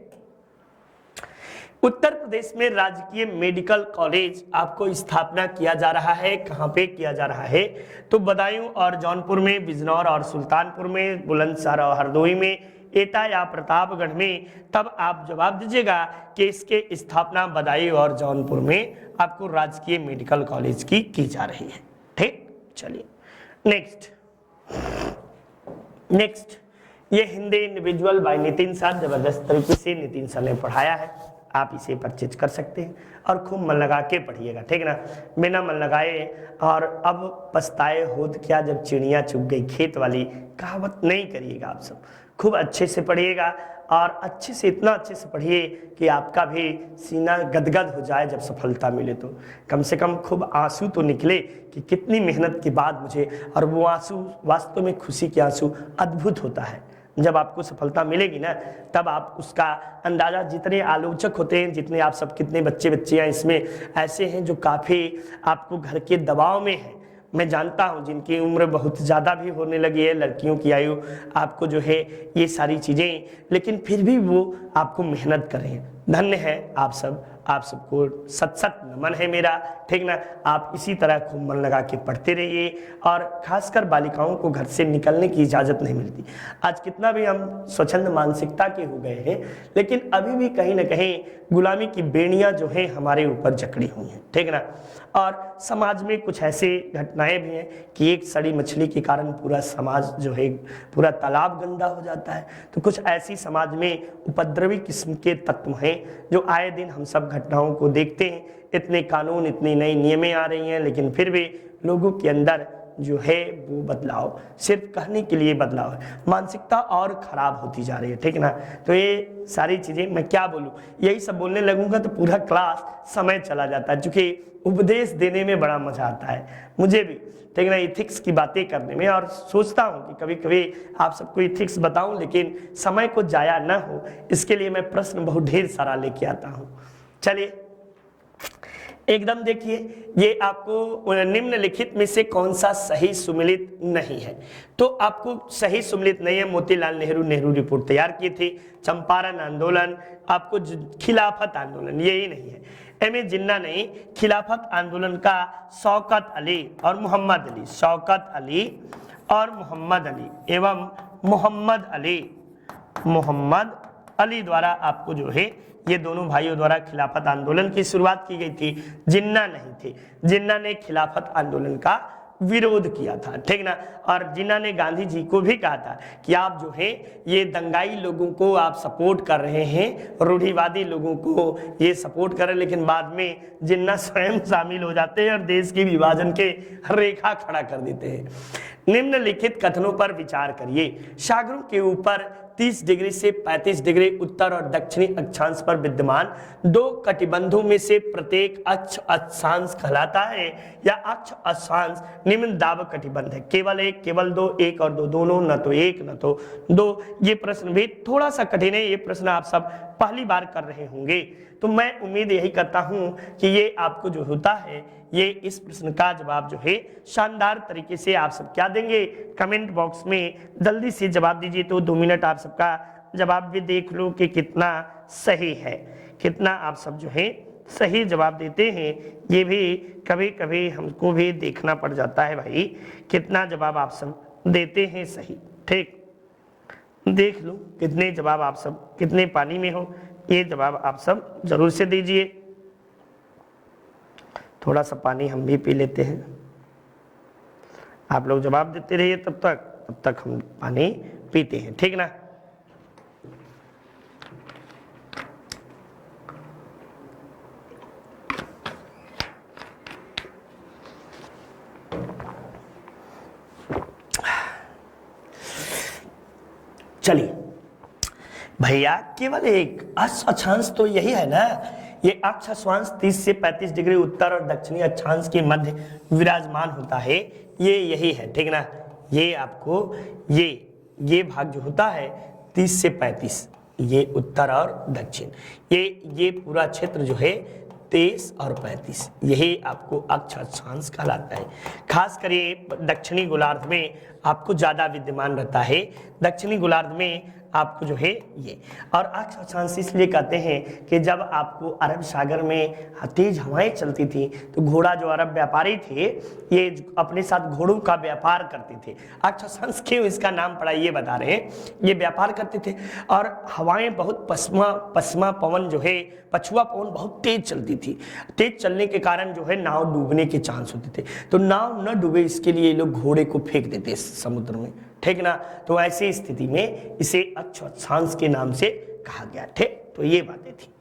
उत्तर प्रदेश में राजकीय मेडिकल कॉलेज आपको स्थापना किया जा रहा है, कहाँ पे किया जा रहा है, तो बदायूं और जौनपुर में, बिजनौर और सुल्तानपुर में, बुलंदशहर और हरदोई में, एटा या प्रतापगढ़ में। तब आप जवाब दीजिएगा कि इसके स्थापना बदायूं और जौनपुर में आपको राजकीय मेडिकल कॉलेज की जा रही है, ठीक। चलिए नेक्स्ट ये Hindi individual bye Nitin sir, जबरदस्त तरीके से नितिन सर ने पढ़ाया है, आप इसे परचेज कर सकते हैं और खूब मन लगा के पढ़िएगा, ठीक ना, बिना मन लगाए और अब पछताए होत क्या जब चिड़िया चुग गई खेत वाली कहावत नहीं करिएगा। आप सब खूब अच्छे से पढ़िएगा और अच्छे से, इतना अच्छे से पढ़िए कि आपका भी सीना गदगद हो जाए जब सफलता मिले तो। कम से कम खूब आंसू तो निकले कि कितनी मेहनत के बाद मुझे, और वो आंसू वास्तव में खुशी के आंसू अद्भुत होता है। जब आपको सफलता मिलेगी ना, तब आप उसका अंदाजा, जितने आलोचक होते हैं, जितने आप सब, कितने बच्चियां इसमें ऐसे हैं जो काफ़ी आपको घर के दबाव में हैं, मैं जानता हूं, जिनकी उम्र बहुत ज़्यादा भी होने लगी है, लड़कियों की आयु, आपको जो है ये सारी चीज़ें, लेकिन फिर भी वो आपको मेहनत कर रहे हैं। धन्य है आप सब, आप सबको सत नमन है मेरा, ठीक ना। आप इसी तरह खूब मन लगा के पढ़ते रहिए और खासकर बालिकाओं को घर से निकलने की इजाज़त नहीं मिलती। आज कितना भी हम स्वच्छंद मानसिकता के हो गए हैं, लेकिन अभी भी कहीं ना कहीं गुलामी की बेड़ियां जो है हमारे ऊपर जकड़ी हुई हैं, ठीक ना। और समाज में कुछ ऐसे घटनाएं भी हैं कि एक सड़ी मछली के कारण पूरा समाज जो है, पूरा तालाब गंदा हो जाता है। तो कुछ ऐसी समाज में उपद्रवी किस्म के तत्व हैं जो आए दिन हम सब घटनाओं को देखते हैं। इतने कानून, इतनी नई नियमें आ रही हैं, लेकिन फिर भी लोगों के अंदर जो है वो बदलाव सिर्फ कहने के लिए बदलाव है, मानसिकता और खराब होती जा रही है, ठीक ना। तो ये सारी चीज़ें मैं क्या बोलूँ, यही सब बोलने लगूंगा तो पूरा क्लास समय चला जाता है, क्योंकि उपदेश देने में बड़ा मजा आता है मुझे भी, ठीक ना, इथिक्स की बातें करने में। और सोचता हूँ कि कभी कभी आप सबको इथिक्स बताऊं, लेकिन समय को जाया न हो, इसके लिए मैं प्रश्न बहुत ढेर सारा लेके आता हूँ। चलिए एकदम देखिए, ये आपको निम्नलिखित में से कौन सा सही सुमेलित नहीं है, तो आपको सही सुमेलित नहीं है। मोतीलाल नेहरू रिपोर्ट तैयार की थी, चंपारण आंदोलन, आपको खिलाफत आंदोलन, यही नहीं है। एम.ए. जिन्ना ने खिलाफत आंदोलन का शौकत अली और मोहम्मद अली, शौकत अली और मोहम्मद अली एवं मोहम्मद अली द्वारा आपको जो है ये दोनों भाइयों द्वारा खिलाफत आंदोलन की शुरुआत की गई थी। जिन्ना नहीं थे, जिन्ना ने खिलाफत आंदोलन का विरोध किया था, ठीक ना। और जिन्ना ने गांधी जी को भी कहा था कि आप जो है ये दंगाई लोगों को आप सपोर्ट कर रहे हैं, रूढ़िवादी लोगों को ये सपोर्ट कर रहे हैं, लेकिन बाद में जिन्ना स्वयं शामिल हो जाते हैं और देश के विभाजन के रेखा खड़ा कर देते हैं। निम्नलिखित कथनों पर विचार करिए। सागरों के ऊपर 30 डिग्री से 35 डिग्री उत्तर और दक्षिणी अक्षांश पर विद्यमान दो कटिबंधों में से प्रत्येक अक्ष अक्षांश कहलाता है या अक्ष अक्षांश निम्न दाब कटिबंध है। केवल एक, केवल दो, एक और दो, दोनों, न तो एक न तो दो। ये प्रश्न भी थोड़ा सा कठिन है, ये प्रश्न आप सब पहली बार कर रहे होंगे, तो मैं उम्मीद यही करता हूं कि ये आपको जो होता है, ये इस प्रश्न का जवाब जो है शानदार तरीके से आप सब क्या देंगे, कमेंट बॉक्स में जल्दी से जवाब दीजिए। तो 2 मिनट आप सबका जवाब भी देख लो कि कितना सही है, कितना आप सब जो है सही जवाब देते हैं। ये भी कभी कभी हमको भी देखना पड़ जाता है भाई, कितना जवाब आप सब देते हैं सही, ठीक। देख लो कितने जवाब आप सब कितने पानी में हो, ये जवाब आप सब जरूर से दीजिए। थोड़ा सा पानी हम भी पी लेते हैं, आप लोग जवाब देते रहिए तब तक हम पानी पीते हैं, ठीक ना। चलिए भैया, केवल एक अक्षांश तो यही है ना, ये अक्षांश 30 से 35 डिग्री उत्तर और दक्षिणी अक्षांश के मध्य विराजमान होता है, ये यही है, ठीक ना। ये आपको ये भाग जो होता है 30 से 35, ये उत्तर और दक्षिण, ये पूरा क्षेत्र जो है 23 और 35, यही आपको अक्षांश कहलाता है। खास कर ये दक्षिणी गोलार्ध में आपको ज्यादा विद्यमान रहता है, दक्षिणी गोलार्ध में आपको जो है ये। और अक्षांश इसलिए कहते हैं कि जब आपको अरब सागर में तेज हवाएं चलती थी तो घोड़ा जो अरब व्यापारी थे ये अपने साथ घोड़ों का व्यापार करते थे। अक्षांश क्यों इसका नाम पड़ा ये बता रहे हैं, ये व्यापार करते थे और हवाएं बहुत पश्चिमा पवन जो है, पछुआ पवन बहुत तेज चलती थी। तेज चलने के कारण जो है नाव डूबने के चांस होते थे, तो नाव न डूबे इसके लिए लोग घोड़े को फेंक देते समुद्र में, ठीक ना। तो ऐसी स्थिति में इसे अक्षांश के नाम से कहा गया, ठीक। तो ये बातें थी।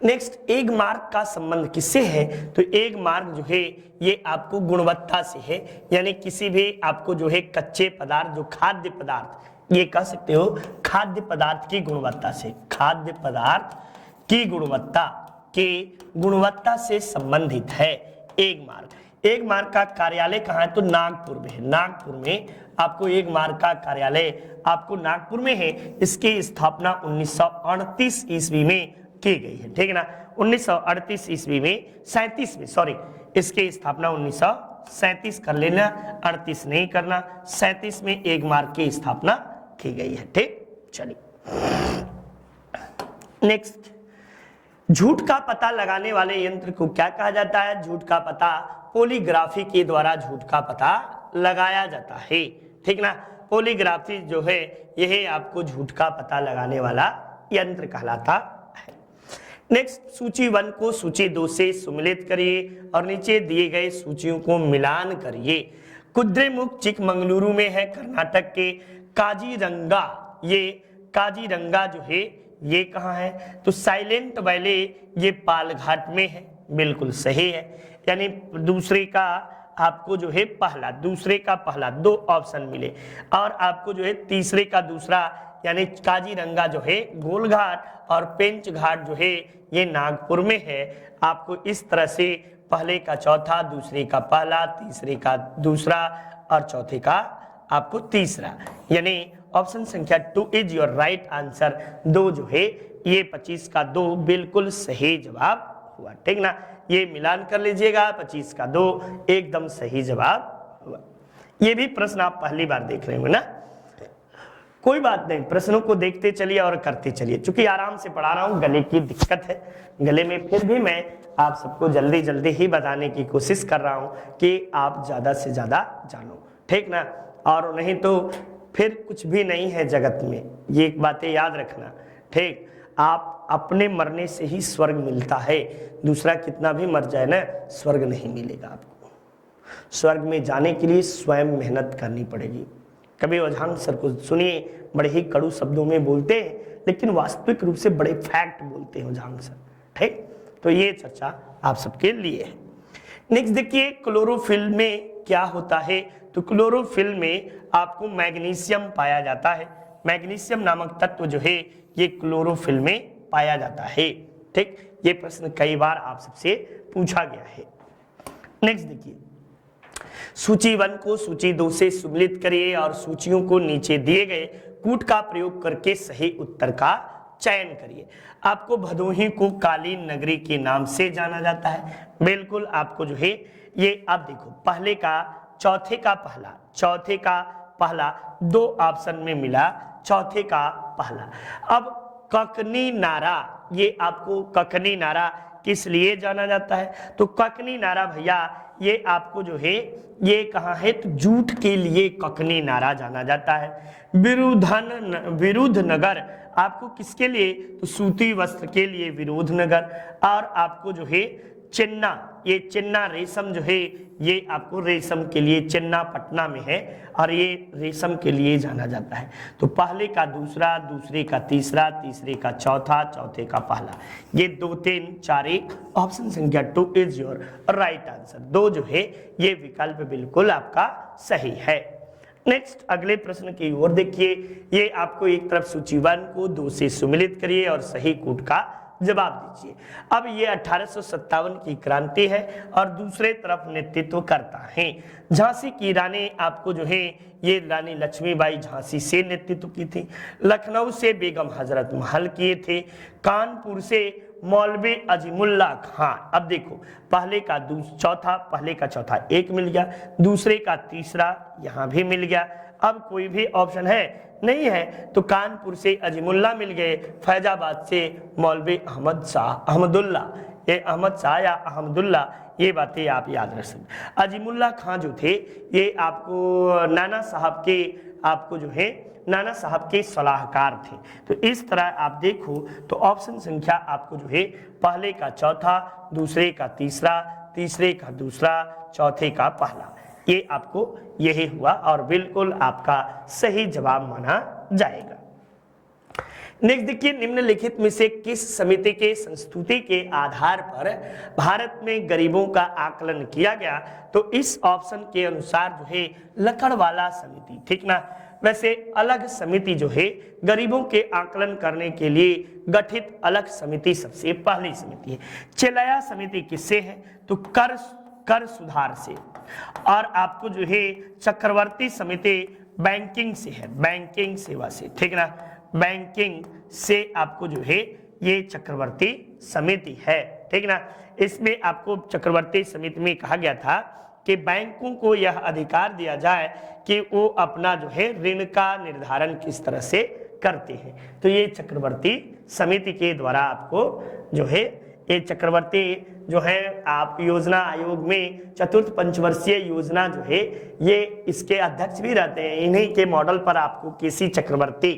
नेक्स्ट, एक मार्ग का संबंध किससे है, तो एक मार्ग जो है ये आपको गुणवत्ता से है, यानी किसी भी आपको जो है कच्चे पदार्थ, जो खाद्य पदार्थ, ये कह सकते हो खाद्य पदार्थ की गुणवत्ता से, खाद्य पदार्थ की गुणवत्ता से संबंधित है एक मार्ग। एक मार्ग का कार्यालय कहाँ है, तो नागपुर में है। नागपुर में आपको एक मार्ग का कार्यालय आपको नागपुर में है। इसकी स्थापना 1938 ईस्वी में की गई है, ठीक है ना। 1938 ईस्वी में 37 में, सॉरी, इसकी स्थापना 1937 कर लेना, 38 नहीं करना, 37 में एक मार्ग की स्थापना की गई है, ठीक। चलिए नेक्स्ट, झूठ का पता लगाने वाले यंत्र को क्या कहा जाता है, झूठ का पता पॉलीग्राफी के द्वारा झूठ का पता लगाया जाता है, ठीक ना। पॉलीग्राफी जो है यह आपको झूठ का पता लगाने वाला यंत्र कहलाता है। नेक्स्ट, सूची 1 को सूची 2 से सम्मिलित करिए और नीचे दिए गए सूचियों को मिलान करिए। कुद्रेमुख चिकमंगलुरु में है, कर्नाटक के। काजीरंगा, ये काजीरंगा जो है ये कहाँ है, तो साइलेंट वैली ये पालघाट में है, बिल्कुल सही है। यानी दूसरे का आपको जो है पहला, दूसरे का पहला 2 ऑप्शन मिले और आपको जो है तीसरे का दूसरा, यानी काजीरंगा जो है गोलघाट और पेंच घाट जो है ये नागपुर में है। आपको इस तरह से पहले का चौथा, दूसरे का पहला, तीसरे का दूसरा और चौथे का आपको तीसरा, यानी ऑप्शन संख्या 2 इज योर राइट आंसर। 2 जो है ये 25 का 2 बिल्कुल सही जवाब हुआ, ठीक ना। ये मिलान कर लीजिएगा, 25 का 2 एकदम सही जवाब हुआ। ये भी प्रश्न आप पहली बार देख रहे हो ना, कोई बात नहीं, प्रश्नों को देखते चलिए और करते चलिए। चूंकि आराम से पढ़ा रहा हूँ, गले की दिक्कत है गले में, फिर भी मैं आप सबको जल्दी जल्दी ही बताने की कोशिश कर रहा हूँ कि आप ज्यादा से ज्यादा जानो, ठीक ना। और नहीं तो फिर कुछ भी नहीं है जगत में, ये एक बातें याद रखना, ठीक। आप अपने मरने से ही स्वर्ग मिलता है, दूसरा कितना भी मर जाए ना, स्वर्ग नहीं मिलेगा आपको। स्वर्ग में जाने के लिए स्वयं मेहनत करनी पड़ेगी। कभी ओझांग सर को सुनिए, बड़े ही कड़ू शब्दों में बोलते हैं, लेकिन वास्तविक रूप से बड़े फैक्ट बोलते हैं ओझांग सर, ठीक। तो ये चर्चा आप सबके लिए है। नेक्स्ट देखिए, क्लोरोफिल में क्या होता है, तो क्लोरोफिल में आपको मैग्नीशियम पाया जाता है। मैग्नीशियम नामक तत्व जो है ये क्लोरोफिल में पाया जाता है, ठीक। ये प्रश्न कई बार आप सबसे पूछा गया है। नेक्स्ट देखिए, सूची 1 को सूची 2 से सम्मिलित करिए और सूचियों को नीचे दिए गए कूट का प्रयोग करके सही उत्तर का चयन करिए। आपको भदोही को कालीन नगरी के नाम से जाना जाता है, बिल्कुल आपको जो है ये आप देखो पहले का चौथे का पहला 2 ऑप्शन में मिला, चौथे का पहला। अब ककनी नारा, ये आपको ककनी नारा किस लिए जाना जाता है? तो ककनी नारा भैया ये आपको जो है ये कहाँ है? तो जूट के लिए ककनी नारा जाना जाता है। विरुद्ध नगर आपको किसके लिए? तो सूती वस्त्र के लिए विरुद्ध नगर। और आपको जो है चिन्ना, ये चिन्ना रेशम जो है ये आपको रेशम के लिए चिन्ना पटना में है और ये रेशम के लिए जाना जाता है। तो पहले का दूसरा, दूसरे का तीसरा, तीसरे का चौथा, चौथे का पहला, ये 2 3 4 1। ऑप्शन संख्या 2 इज योर राइट आंसर। 2 जो है ये विकल्प बिल्कुल आपका सही है। नेक्स्ट अगले प्रश्न की ओर देखिए। ये आपको एक तरफ सूची 1 को 2 से सुमिलित करिए और सही कूट का जवाब दीजिए। अब ये 1857 की क्रांति है और दूसरे तरफ नेतृत्व करता है झांसी की रानी। आपको जो है ये रानी लक्ष्मीबाई झांसी से नेतृत्व की थी। लखनऊ से बेगम हजरत महल किए थे। कानपुर से मौलवी अजीमुल्ला खान। अब देखो पहले का चौथा, पहले का चौथा 1 मिल गया, दूसरे का तीसरा यहाँ भी मिल गया। अब कोई भी ऑप्शन है नहीं है तो कानपुर से अजीमुल्ला मिल गए, फैजाबाद से मौलवी अहमदुल्ला, ये अहमद शाह या अहमदुल्ला, ये बातें आप याद रख सकते। अजीमुल्ला खान जो थे ये आपको नाना साहब के आपको जो है नाना साहब के सलाहकार थे। तो इस तरह आप देखो तो ऑप्शन संख्या आपको जो है पहले का चौथा, दूसरे का तीसरा, तीसरे का दूसरा, चौथे का पहला, ये आपको यही हुआ और बिल्कुल आपका सही जवाब माना जाएगा। नेक्स्ट देखिए, निम्नलिखित में से किस समिति के संस्तुति के आधार पर भारत में गरीबों का आकलन किया गया? तो इस ऑप्शन के अनुसार जो है लकड़वाला समिति, ठीक ना। वैसे अलग समिति जो है गरीबों के आकलन करने के लिए गठित अलग समिति सबसे पहली समिति है। चेलया समिति किससे है? तो कर सुधार से। और आपको जो है चक्रवर्ती समिति बैंकिंग से है, बैंकिंग सेवा से, ठीक ना, बैंकिंग से आपको जो है ये चक्रवर्ती समिति है, ठीक ना। इसमें आपको चक्रवर्ती समिति में कहा गया था कि बैंकों को यह अधिकार दिया जाए कि वो अपना जो है ऋण का निर्धारण किस तरह से करते हैं। तो ये चक्रवर्ती समिति के द्वारा आपको जो है ये चक्रवर्ती जो है आप योजना आयोग में चतुर्थ पंचवर्षीय योजना जो है ये इसके अध्यक्ष भी रहते हैं। इन्हीं के मॉडल पर आपको केसी चक्रवर्ती,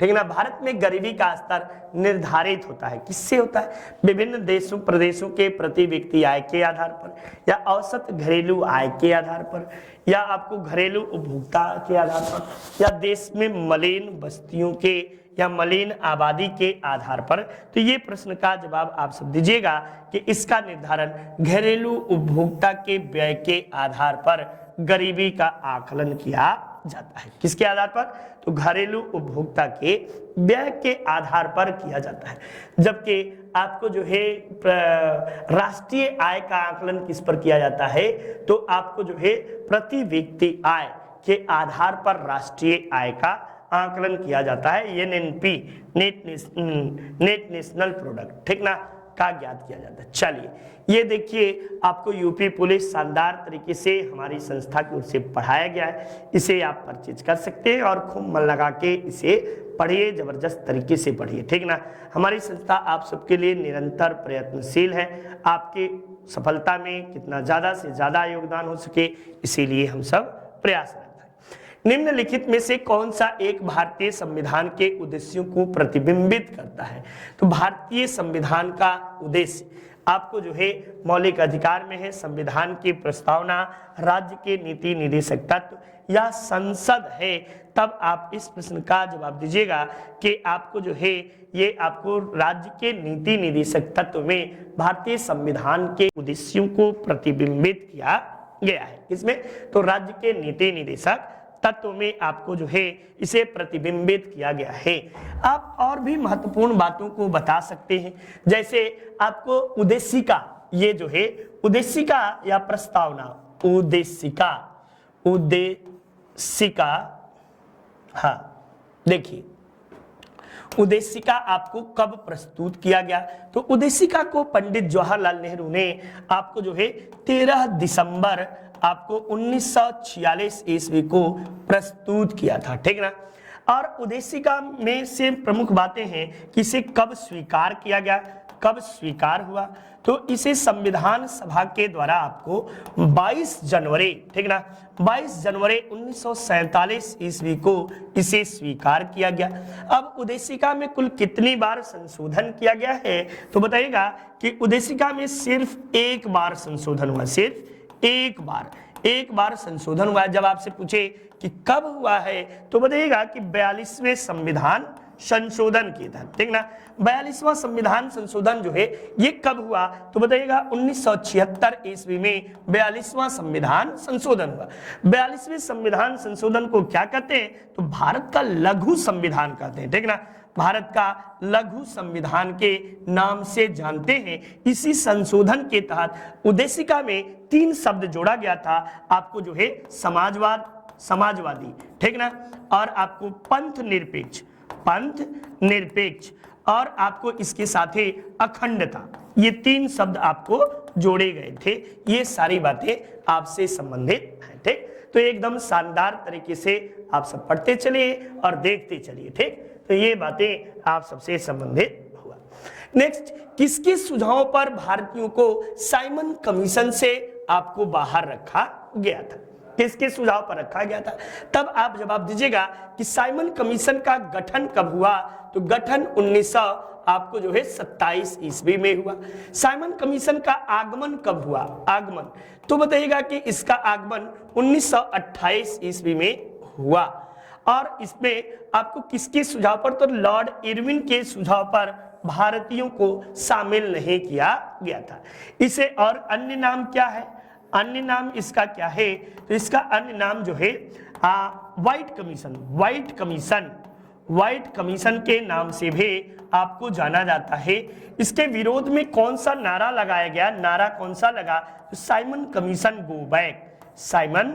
ठीक है ना। भारत में गरीबी का स्तर निर्धारित होता है, किससे होता है? विभिन्न देशों प्रदेशों के प्रति व्यक्ति आय के आधार पर, या औसत घरेलू आय के आधार पर, या आपको घरेलू उपभोक्ता के आधार पर, या देश में मलिन बस्तियों के या मलिन आबादी के आधार पर। तो ये प्रश्न का जवाब आप सब दीजिएगा कि इसका निर्धारण घरेलू उपभोक्ता के व्यय के आधार पर गरीबी का आकलन किया जाता है। किसके आधार पर? तो घरेलू उपभोक्ता के व्यय के आधार पर किया जाता है। जबकि आपको जो है राष्ट्रीय आय का आकलन किस पर किया जाता है? तो आपको जो है प्रति व्यक्ति आय के आधार पर राष्ट्रीय आय का आकलन किया जाता है। एनएनपी, नेट नेशनल प्रोडक्ट, ठीक ना, का ज्ञात किया जाता है। चलिए ये देखिए आपको यूपी पुलिस शानदार तरीके से हमारी संस्था की ओर से पढ़ाया गया है। इसे आप परचेज कर सकते हैं और खूब मन लगा के इसे पढ़िए, जबरदस्त तरीके से पढ़िए, ठीक ना। हमारी संस्था आप सबके लिए निरंतर प्रयत्नशील है। आपके सफलता में कितना ज़्यादा से ज़्यादा योगदान हो सके इसीलिए हम सब प्रयासरत हैं। निम्नलिखित में से कौन सा एक भारतीय संविधान के उद्देश्यों को प्रतिबिंबित करता है? तो भारतीय संविधान का उद्देश्य आपको जो है मौलिक अधिकार में है, संविधान की प्रस्तावना, राज्य के नीति निर्देशक तत्व या संसद है। तब आप इस प्रश्न का जवाब दीजिएगा कि आपको जो है ये आपको राज्य के नीति निर्देशक तत्व में भारतीय संविधान के उद्देश्यों को प्रतिबिंबित किया गया है। किसमें? तो राज्य के नीति निर्देशक तत्व में आपको जो है इसे प्रतिबिंबित किया गया है। आप और भी महत्वपूर्ण बातों को बता सकते हैं, जैसे आपको उद्देशिका, ये जो है उद्देशिका या प्रस्तावना, उद्देशिका, हाँ देखिए उद्देशिका आपको कब प्रस्तुत किया गया? तो उद्देशिका को पंडित जवाहरलाल नेहरू ने आपको जो है 13 दिसंबर आपको 1946 ईस्वी को प्रस्तुत किया था, ठीक ना। और उद्देशिका में से प्रमुख बातें हैं कि इसे कब स्वीकार किया गया, कब स्वीकार हुआ? तो इसे संविधान सभा के द्वारा आपको 22 जनवरी, ठीक ना, 22 जनवरी 1947 ईस्वी को इसे स्वीकार किया गया। अब उद्देशिका में कुल कितनी बार संशोधन किया गया है? तो बताइएगा कि उद्देशिका में सिर्फ एक बार संशोधन हुआ, सिर्फ एक बार संशोधन हुआ। जब आपसे पूछे कि कब हुआ है तो बताइएगा कि 42वें संविधान संशोधन के तहत, ठीक ना। 42वां संविधान संशोधन जो है ये कब हुआ? तो बताइएगा 1976 ईस्वी में 42वां संविधान संशोधन हुआ। 42वें संविधान संशोधन को क्या कहते हैं? तो भारत का लघु संविधान कहते हैं, ठीक ना, भारत का लघु संविधान के नाम से जानते हैं। इसी संशोधन के तहत उद्देशिका में 3 शब्द जोड़ा गया था, आपको जो है समाजवादी, ठीक ना, और आपको पंथ निरपेक्ष और आपको इसके साथ ही अखंडता, ये 3 शब्द आपको जोड़े गए थे। ये सारी बातें आपसे संबंधित हैं, ठीक। तो एकदम शानदार तरीके से आप सब पढ़ते चलिए और देखते चलिए, ठीक। तो ये बातें आप सबसे संबंधित हुआ। नेक्स्ट, किसके सुझाव पर भारतीयों को साइमन कमीशन से आपको बाहर रखा गया था? किसके सुझाव पर रखा गया था? तब आप जवाब दीजिएगा कि साइमन कमीशन का गठन कब हुआ? तो गठन 1927 ईस्वी में हुआ। साइमन कमीशन का आगमन कब हुआ? आगमन तो बताइएगा कि इसका आगमन 1928 ईस्वी में हुआ। और इसमें आपको किसके सुझाव पर? तो लॉर्ड इरविन के सुझाव पर भारतीयों को शामिल नहीं किया गया था। इसे और अन्य नाम क्या है? अन्य नाम इसका क्या है? तो इसका अन्य नाम जो है व्हाइट कमीशन के नाम से भी आपको जाना जाता है। इसके विरोध में कौन सा नारा लगाया गया? नारा कौन सा लगा? तो Simon commission go back, Simon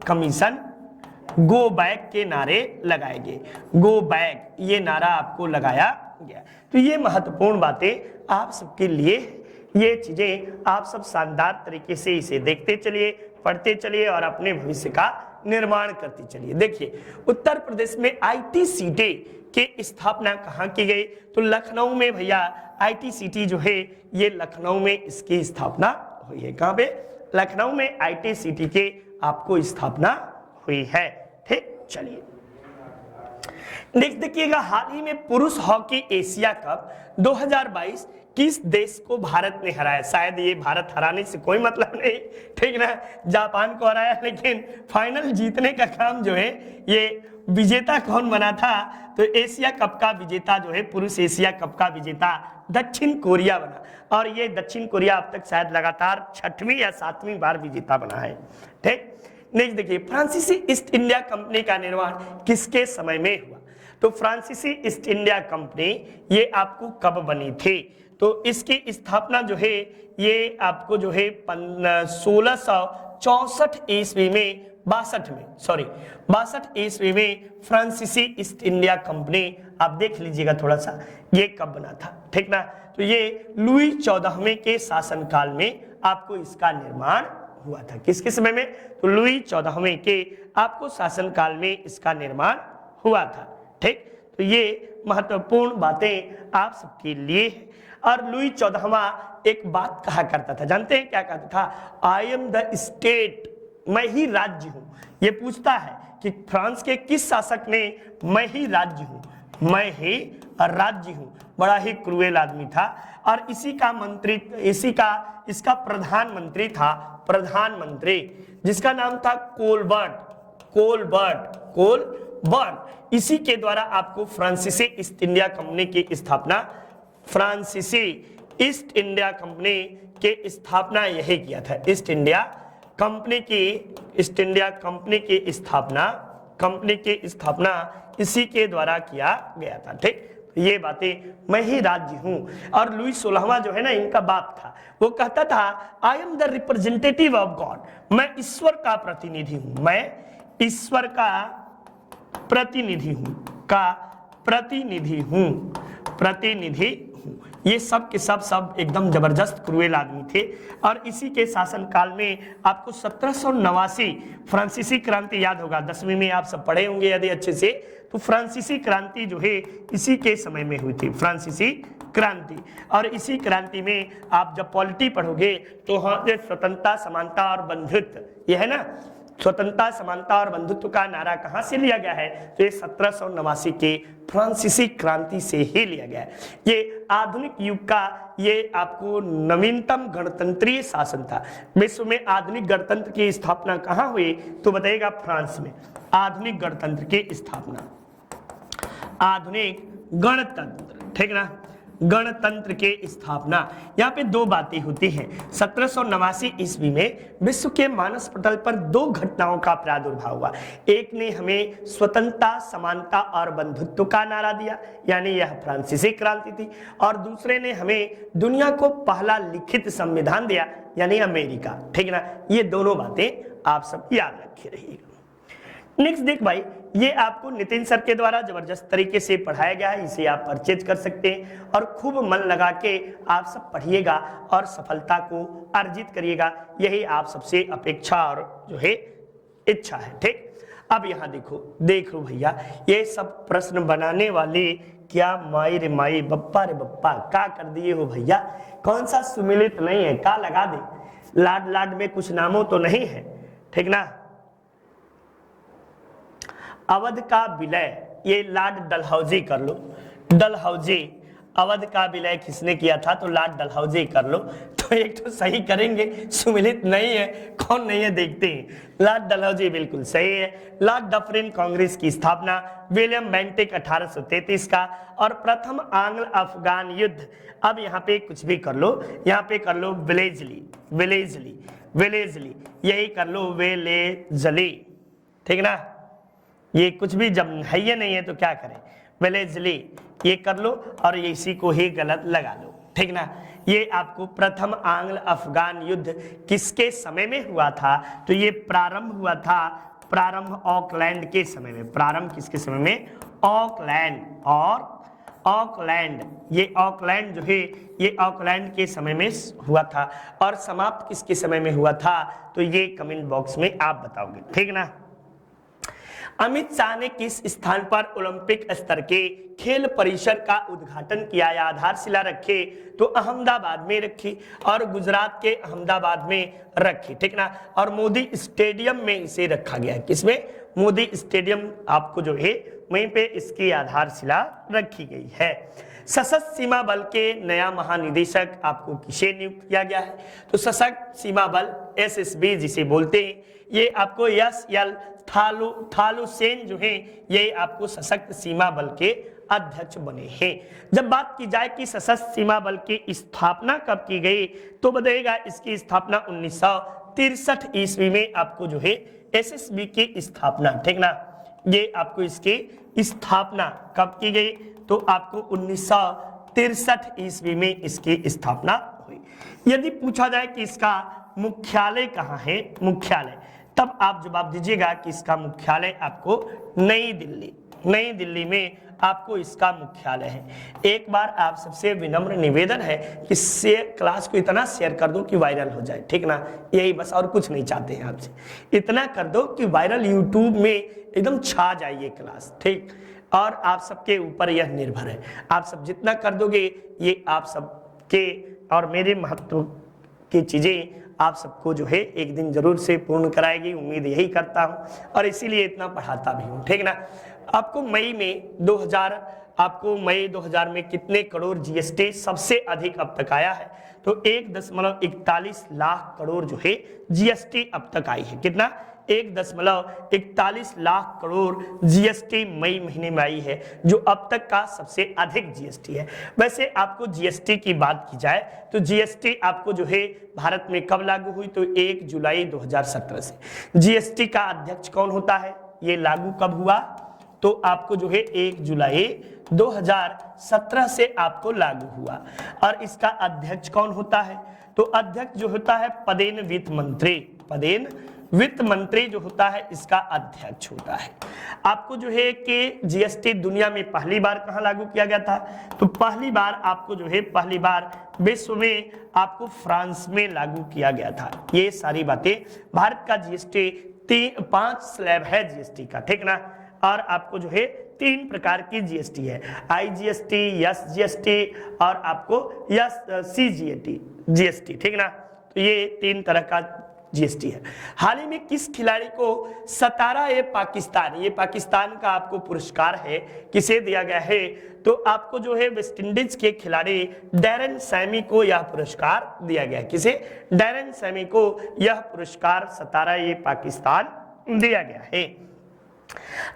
commission go back के नारे लगाए गए। गो बैक ये नारा आपको लगाया गया। तो ये महत्वपूर्ण बातें आप सबके लिए, ये चीजें आप सब शानदार तरीके से इसे देखते चलिए, पढ़ते चलिए और अपने भविष्य का निर्माण करते चलिए। देखिए, उत्तर प्रदेश में ITCT के स्थापना कहाँ की गई? तो लखनऊ में भैया ITCT जो है ये लखनऊ में इसकी स्थापना हुई है। कहाँ पे? लखनऊ में ITCT के आपको स्थापना हुई है, ठीक। चलिए नेक्स्ट देखिएगा, हाल ही में पुरुष हॉकी एशिया कप 2022 किस देश को भारत ने हराया? शायद ये भारत हराने से कोई मतलब नहीं, ठीक ना, जापान को हराया, लेकिन फाइनल जीतने का काम जो है ये विजेता कौन बना था? तो एशिया कप का विजेता जो है, पुरुष एशिया कप का विजेता दक्षिण कोरिया बना। और ये दक्षिण कोरिया अब तक शायद लगातार 6वीं या 7वीं बार विजेता बना है, ठीक। नेक्स्ट देखिए, फ्रांसीसी ईस्ट इंडिया कंपनी का निर्माण किसके समय में हुआ? तो फ्रांसीसी ईस्ट इंडिया कंपनी ये आपको कब बनी थी? तो इसकी स्थापना जो है ये आपको जो है 1664 ईस्वी में 62 ईस्वी में फ्रांसीसी ईस्ट इंडिया कंपनी, आप देख लीजिएगा थोड़ा सा, ये कब बना था, ठीक ना। तो ये लुई 14वें के शासनकाल में आपको इसका निर्माण हुआ था। किसके समय में? तो लुई 14वें के आपको शासनकाल में इसका निर्माण हुआ था, ठीक। तो ये महत्वपूर्ण बातें आप सबके लिए है। और लुई 14वां एक बात कहा करता था, जानते हैं क्या कहता था? आई एम द स्टेट, मैं ही राज्य हूं। ये पूछता है कि फ्रांस के किस शासक ने मैं ही राज्य हूं, मैं ही राज्य हूं। बड़ा ही क्रूएल आदमी था। और इसी का मंत्री, इसका प्रधानमंत्री था, प्रधानमंत्री जिसका नाम था कोलबर्ट। इसी के द्वारा आपको फ्रांसीसी ईस्ट इंडिया कंपनी की स्थापना, फ्रांसीसी ईस्ट इंडिया कंपनी के स्थापना यही किया था। ईस्ट इंडिया कंपनी की स्थापना इसी के द्वारा किया गया था, ठीक। ये बातें, मैं ही राज्य हूं। और लुई 16वां जो है ना, इनका बाप था, वो कहता था I am the representative of God, मैं ईश्वर का प्रतिनिधि हूं, मैं ईश्वर का प्रतिनिधि हूं, ये सब के सब एकदम जबरदस्त क्रूएल आदमी थे। और इसी के शासनकाल में आपको 1789 फ्रांसीसी क्रांति याद होगा, 10वीं में आप सब पढ़े होंगे यदि अच्छे से, तो फ्रांसीसी क्रांति जो है इसी के समय में हुई थी, फ्रांसीसी क्रांति। और इसी क्रांति में आप जब पॉलिटी पढ़ोगे तो हाँ, स्वतंत्रता, समानता और बंधुत्व, ये है ना, स्वतंत्रता, समानता और बंधुत्व का नारा कहां से लिया गया है, तो ये 1789 के फ्रांसीसी क्रांति से ही लिया गया है। ये आधुनिक युग का ये आपको नवीनतम गणतंत्रीय शासन था। विश्व में आधुनिक गणतंत्र की स्थापना कहां हुई, तो बताइएगा फ्रांस में आधुनिक गणतंत्र की स्थापना, आधुनिक गणतंत्र, ठीक ना, गणतंत्र के स्थापना। यहाँ पे दो बातें होती हैं। 1789 ईस्वी में विश्व के मानस पटल पर दो घटनाओं का प्रादुर्भाव हुआ। एक ने हमें स्वतंत्रता, समानता और बंधुत्व का नारा दिया, यानी यह फ्रांसीसी क्रांति थी, और दूसरे ने हमें दुनिया को पहला लिखित संविधान दिया, यानी अमेरिका, ठीक ना। ये दोनों बातें आप सब याद रखे रहिएगा। नेक्स्ट देख भाई, ये आपको नितिन सर के द्वारा जबरदस्त तरीके से पढ़ाया गया है, इसे आप परचेज कर सकते हैं और खूब मन लगा के आप सब पढ़िएगा और सफलता को अर्जित करिएगा, यही आप सबसे अपेक्षा और जो है इच्छा है, ठीक। अब यहाँ देख लो भैया, ये सब प्रश्न बनाने वाले क्या माई रे माई, बप्पा रे बप्पा, क्या कर दिए हो भैया, कौन सा सुमिलित नहीं है, क्या लगा दे, लाड लाड में कुछ नामों तो नहीं है, ठीक ना। अवध का विलय, ये लॉर्ड डलहौजी कर लो, डलहौजी, अवध का विलय किसने किया था, तो लॉर्ड डलहौजी कर लो। तो एक तो सही करेंगे, सुमिलित नहीं है, कौन नहीं है देखते हैं, लॉर्ड डलहौजी बिल्कुल सही है। लॉर्ड डफरिन कांग्रेस की स्थापना, विलियम बेंटिक 1833 का, और प्रथम आंग्ल अफगान युद्ध। अब यहाँ पे कुछ भी कर लो, यहाँ पे कर लो वेलेजली, वेलेजली, वेलेजली, यही कर लो वेलेजली, ठीक ना। ये कुछ भी जब है ये नहीं है तो क्या करें, वेलेजली, ये कर लो और ये इसी को ही गलत लगा लो, ठीक ना। ये आपको प्रथम आंग्ल अफगान युद्ध किसके समय में हुआ था, तो ये प्रारंभ हुआ था, प्रारंभ ऑकलैंड के समय में, प्रारंभ किसके समय में, ऑकलैंड, और ऑकलैंड, ये ऑकलैंड जो है ये ऑकलैंड के समय में हुआ था, और समाप्त किसके समय में हुआ था, तो ये कमेंट बॉक्स में आप बताओगे, ठीक ना। अमित शाह ने किस स्थान पर ओलंपिक स्तर के खेल परिसर का उद्घाटन किया या आधारशिला रखे, तो अहमदाबाद में रखी, और गुजरात के अहमदाबाद में रखी, ठीक ना। और मोदी स्टेडियम में इसे रखा गया है, किसमें, मोदी स्टेडियम आपको जो है वहीं पे इसकी आधारशिला रखी गई है। सशस्त्र सीमा बल के नया महानिदेशक आपको किसे नियुक्त किया गया है, तो सशस्त्र सीमा बल SSB जिसे बोलते हैं, ये आपको SL थालुसेन जो है ये आपको सशस्त्र सीमा बल के अध्यक्ष बने हैं। जब बात की जाए कि सशस्त्र सीमा बल की स्थापना कब की गई, तो बताइएगा इसकी स्थापना 1963 ईस्वी में आपको जो है SSB की स्थापना, ठीक ना। ये आपको इसकी स्थापना कब की गई, तो आपको 1963 ईस्वी में इसकी स्थापना हुई। यदि पूछा जाए कि इसका मुख्यालय कहाँ है, मुख्यालय, तब आप जवाब दीजिएगा कि इसका मुख्यालय आपको नई दिल्ली, नई दिल्ली में आपको इसका मुख्यालय है। एक बार आप सबसे विनम्र निवेदन है कि क्लास को इतना शेयर कर दो कि वायरल हो जाए, ठीक ना, यही बस, और कुछ नहीं चाहते हैं आपसे, इतना कर दो कि वायरल यूट्यूब में एकदम छा जाए ये क्लास, ठीक। और आप सबके ऊपर यह निर्भर है, आप सब जितना कर दोगे ये आप सबके और मेरे महत्व की चीजें आप सबको जो है एक दिन जरूर से पूर्ण कराएगी, उम्मीद यही करता हूं और इसीलिए इतना पढ़ाता भी हूं, ठीक ना। आपको मई 2000 में कितने करोड़ GST सबसे अधिक अब तक आया है, तो 1.41 लाख करोड़ जो है GST अब तक आई है। कितना, 1.41 लाख करोड़ GST मई महीने में आई है, जो अब तक का सबसे अधिक GST है। वैसे आपको GST की बात की जाए तो GST आपको जो है भारत में कब लागू हुई, तो 1 जुलाई 2017 से। GST का अध्यक्ष कौन होता है, ये लागू कब हुआ, तो आपको जो है 1 जुलाई 2017 से आपको लागू हुआ। और इसका अध्यक्ष कौन होता है, तो अध्यक्ष जो होता है पदेन वित्त मंत्री, पदेन वित्त मंत्री जो होता है इसका अध्यक्ष होता है। आपको जो है कि जीएसटी दुनिया में पहली बार कहां लागू किया गया था, तो पहली बार आपको जो है पहली बार विश्व में आपको फ्रांस में लागू किया गया था। ये सारी बातें, भारत का जीएसटी 5 स्लैब है जीएसटी का, ठीक ना। और आपको जो है 3 प्रकार की जीएसटी है, आईजीएसटी, एसजीएसटी और आपको सीजीएसटी जीएसटी, ठीक ना। तो ये 3 तरह का जीएसटी है। हाल ही में किस खिलाड़ी को सतारा ए पाकिस्तान, ये पाकिस्तान का आपको पुरस्कार है, किसे दिया गया है, तो आपको जो है वेस्ट इंडीज के खिलाड़ी डैरेन सैमी को यह पुरस्कार दिया गया। किसे? डैरेन सैमी को यह पुरस्कार सतारा ए पाकिस्तान दिया गया है।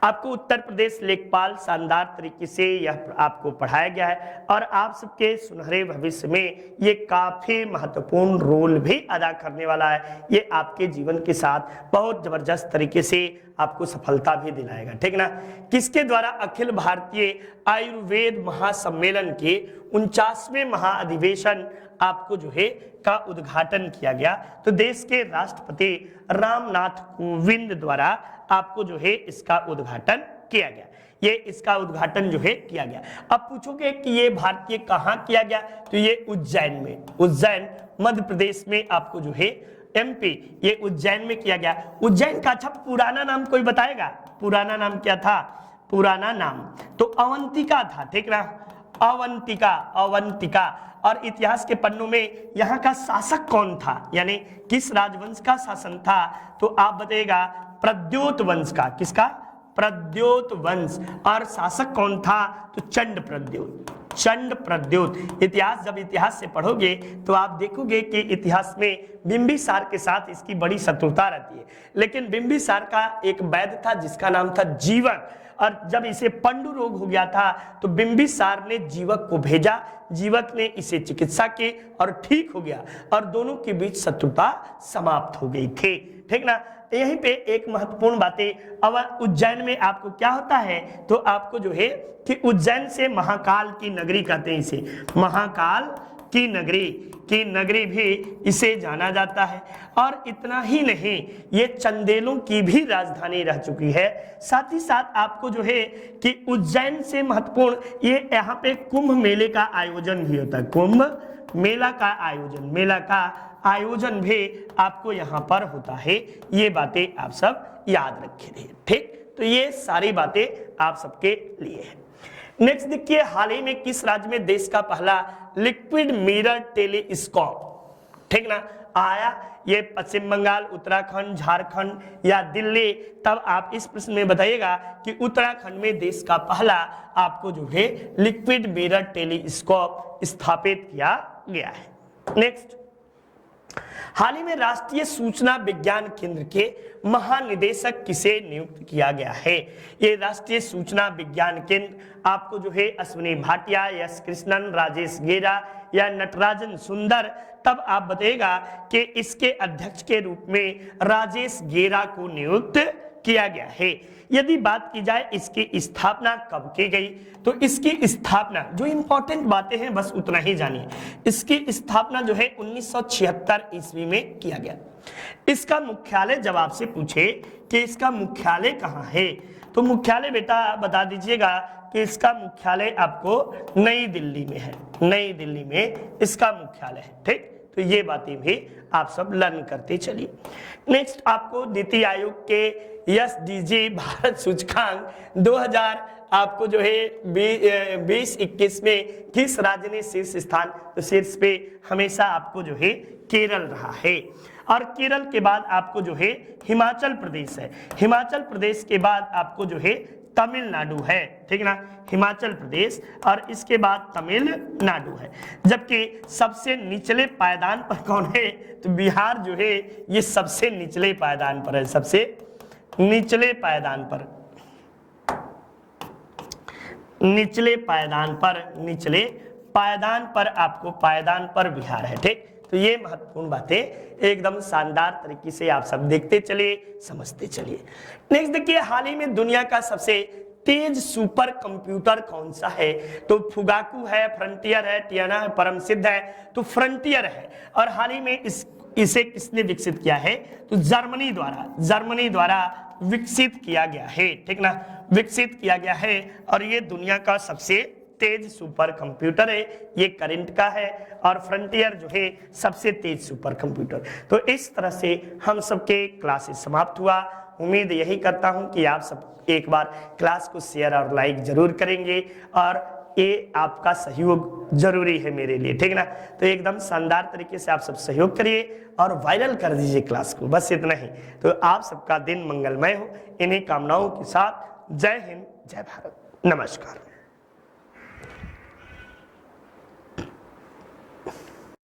आपको उत्तर प्रदेश लेखपाल शानदार तरीके से यह आपको पढ़ाया गया है और आप सबके सुनहरे भविष्य में ये काफी महत्वपूर्ण रोल भी अदा करने वाला है। ये आपके जीवन के साथ बहुत जबरदस्त तरीके से आपको सफलता भी दिलाएगा, ठीक ना। किसके द्वारा अखिल भारतीय आयुर्वेद महासम्मेलन के 49वें महाअधिवेशन आपको जो है का उद्घाटन किया गया, तो देश के राष्ट्रपति रामनाथ कोविंद द्वारा आपको जो है इसका उद्घाटन किया गया। ये इसका उद्घाटन जो है किया गया। अब पूछोगे कि ये भारतीय कहाँ किया गया, तो ये उज्जैन में, उज्जैन मध्य प्रदेश में आपको जो है एमपी, ये उज्जैन में किया गया। उज्जैन का अच्छा पुराना नाम कोई बताएगा? पुराना नाम क्या था? पुराना नाम तो अवंतिका था, ठीक ना, अवंतिका, अवंतिका। और इतिहास के पन्नों में यहाँ का शासक कौन था, यानी किस राजवंश का शासन था, तो आप बताइएगा प्रद्योत वंश का। किसका? प्रद्योत वंश। और शासक कौन था, तो चंड प्रद्योत, चंड प्रद्योत। इतिहास, जब इतिहास से पढ़ोगे तो आप देखोगे कि इतिहास में बिंबिसार के साथ इसकी बड़ी शत्रुता रहती है, लेकिन बिंबिसार का एक वैद्य था जिसका नाम था जीवक, और जब इसे पंडु रोग हो गया था तो बिंबिसार ने जीवक को भेजा, जीवक ने इसे चिकित्सा की और ठीक हो गया, और दोनों के बीच शत्रुता समाप्त हो गई थी, ठीक ना। यहीं पे एक महत्वपूर्ण बातें, अब उज्जैन में आपको क्या होता है, तो आपको जो है कि उज्जैन से महाकाल की नगरी कहते हैं इसे, महाकाल की नगरी भी इसे जाना जाता है। और इतना ही नहीं, ये चंदेलों की भी राजधानी रह चुकी है। साथ ही साथ आपको जो है कि उज्जैन से महत्वपूर्ण, ये यहाँ पे कुंभ मेले का आयोजन भी होता है, कुंभ मेला का आयोजन, मेला का आयोजन भी आपको यहाँ पर होता है। ये बातें आप सब याद रखिए, ठीक। तो ये सारी बातें आप सबके लिए है। नेक्स्ट देखिए, हाल ही में किस राज्य में देश का पहला लिक्विड मिरर टेलीस्कोप, ठीक ना, आया? ये पश्चिम बंगाल, उत्तराखंड, झारखंड या दिल्ली? तब आप इस प्रश्न में बताइएगा कि उत्तराखंड में देश का पहला आपको जो है लिक्विड मिरर टेलीस्कोप स्थापित किया गया है। नेक्स्ट, हाल ही में राष्ट्रीय सूचना विज्ञान केंद्र के महानिदेशक किसे नियुक्त किया गया है? ये राष्ट्रीय सूचना विज्ञान केंद्र आपको जो है अश्विनी भाटिया, एस कृष्णन, राजेश गेरा या नटराजन सुंदर? तब आप बताइएगा कि इसके अध्यक्ष के रूप में राजेश गेरा को नियुक्त किया गया है। यदि बात की जाए इसकी स्थापना कब की गई, तो इसकी स्थापना, जो इंपॉर्टेंट बातें हैं बस उतना ही जानिए, इसकी स्थापना जो है 1976 ईस्वी में किया गया। इसका मुख्यालय, जब आपसे पूछे कि इसका मुख्यालय कहाँ है, तो मुख्यालय बेटा बता दीजिएगा कि इसका मुख्यालय आपको नई दिल्ली में है, नई दिल्ली में इसका मुख्यालय है, ठीक। तो ये बातें भी आप सब लर्न करते चलिए। नेक्स्ट, आपको नीति आयोग के एसडीजी भारत सूचकांक 2000 आपको जो है 2021 में किस राज्य ने शीर्ष स्थान, तो शीर्ष पे हमेशा आपको जो है केरल रहा है। और केरल के बाद आपको जो है हिमाचल प्रदेश है, हिमाचल प्रदेश के बाद आपको जो है तमिलनाडु है, ठीक ना, हिमाचल प्रदेश, और इसके बाद तमिलनाडु है। जबकि सबसे निचले पायदान पर कौन है, तो बिहार जो है ये सबसे निचले पायदान पर है, सबसे निचले पायदान पर, निचले पायदान पर, निचले पायदान पर आपको पायदान पर बिहार है, ठीक। तो ये महत्वपूर्ण बातें एकदम शानदार तरीके से आप सब देखते चलिए, समझते चलिए। नेक्स्ट देखिए, हाल ही में दुनिया का सबसे तेज सुपर कंप्यूटर कौन सा है, तो फुगाकू है, फ्रंटियर है, टियाना है, परम सिद्ध है, तो फ्रंटियर है। और हाल ही में इस इसे किसने विकसित किया है? तो जर्मनी द्वारा विकसित किया गया है, ठीक ना, विकसित किया गया है। और ये दुनिया का सबसे तेज सुपर कंप्यूटर है, ये करंट का है, और फ्रंटियर जो है सबसे तेज सुपर कंप्यूटर। तो इस तरह से हम सबके क्लासेस समाप्त हुआ। उम्मीद यही करता हूं कि आप सब एक बार क्लास को शेयर और लाइक जरूर करेंगे, और ये आपका सहयोग जरूरी है मेरे लिए, ठीक ना। तो एकदम शानदार तरीके से आप सब सहयोग करिए और वायरल कर दीजिए क्लास को, बस इतना ही। तो आप सबका दिन मंगलमय हो, इन्हीं कामनाओं के साथ जय हिंद, जय भारत, नमस्कार।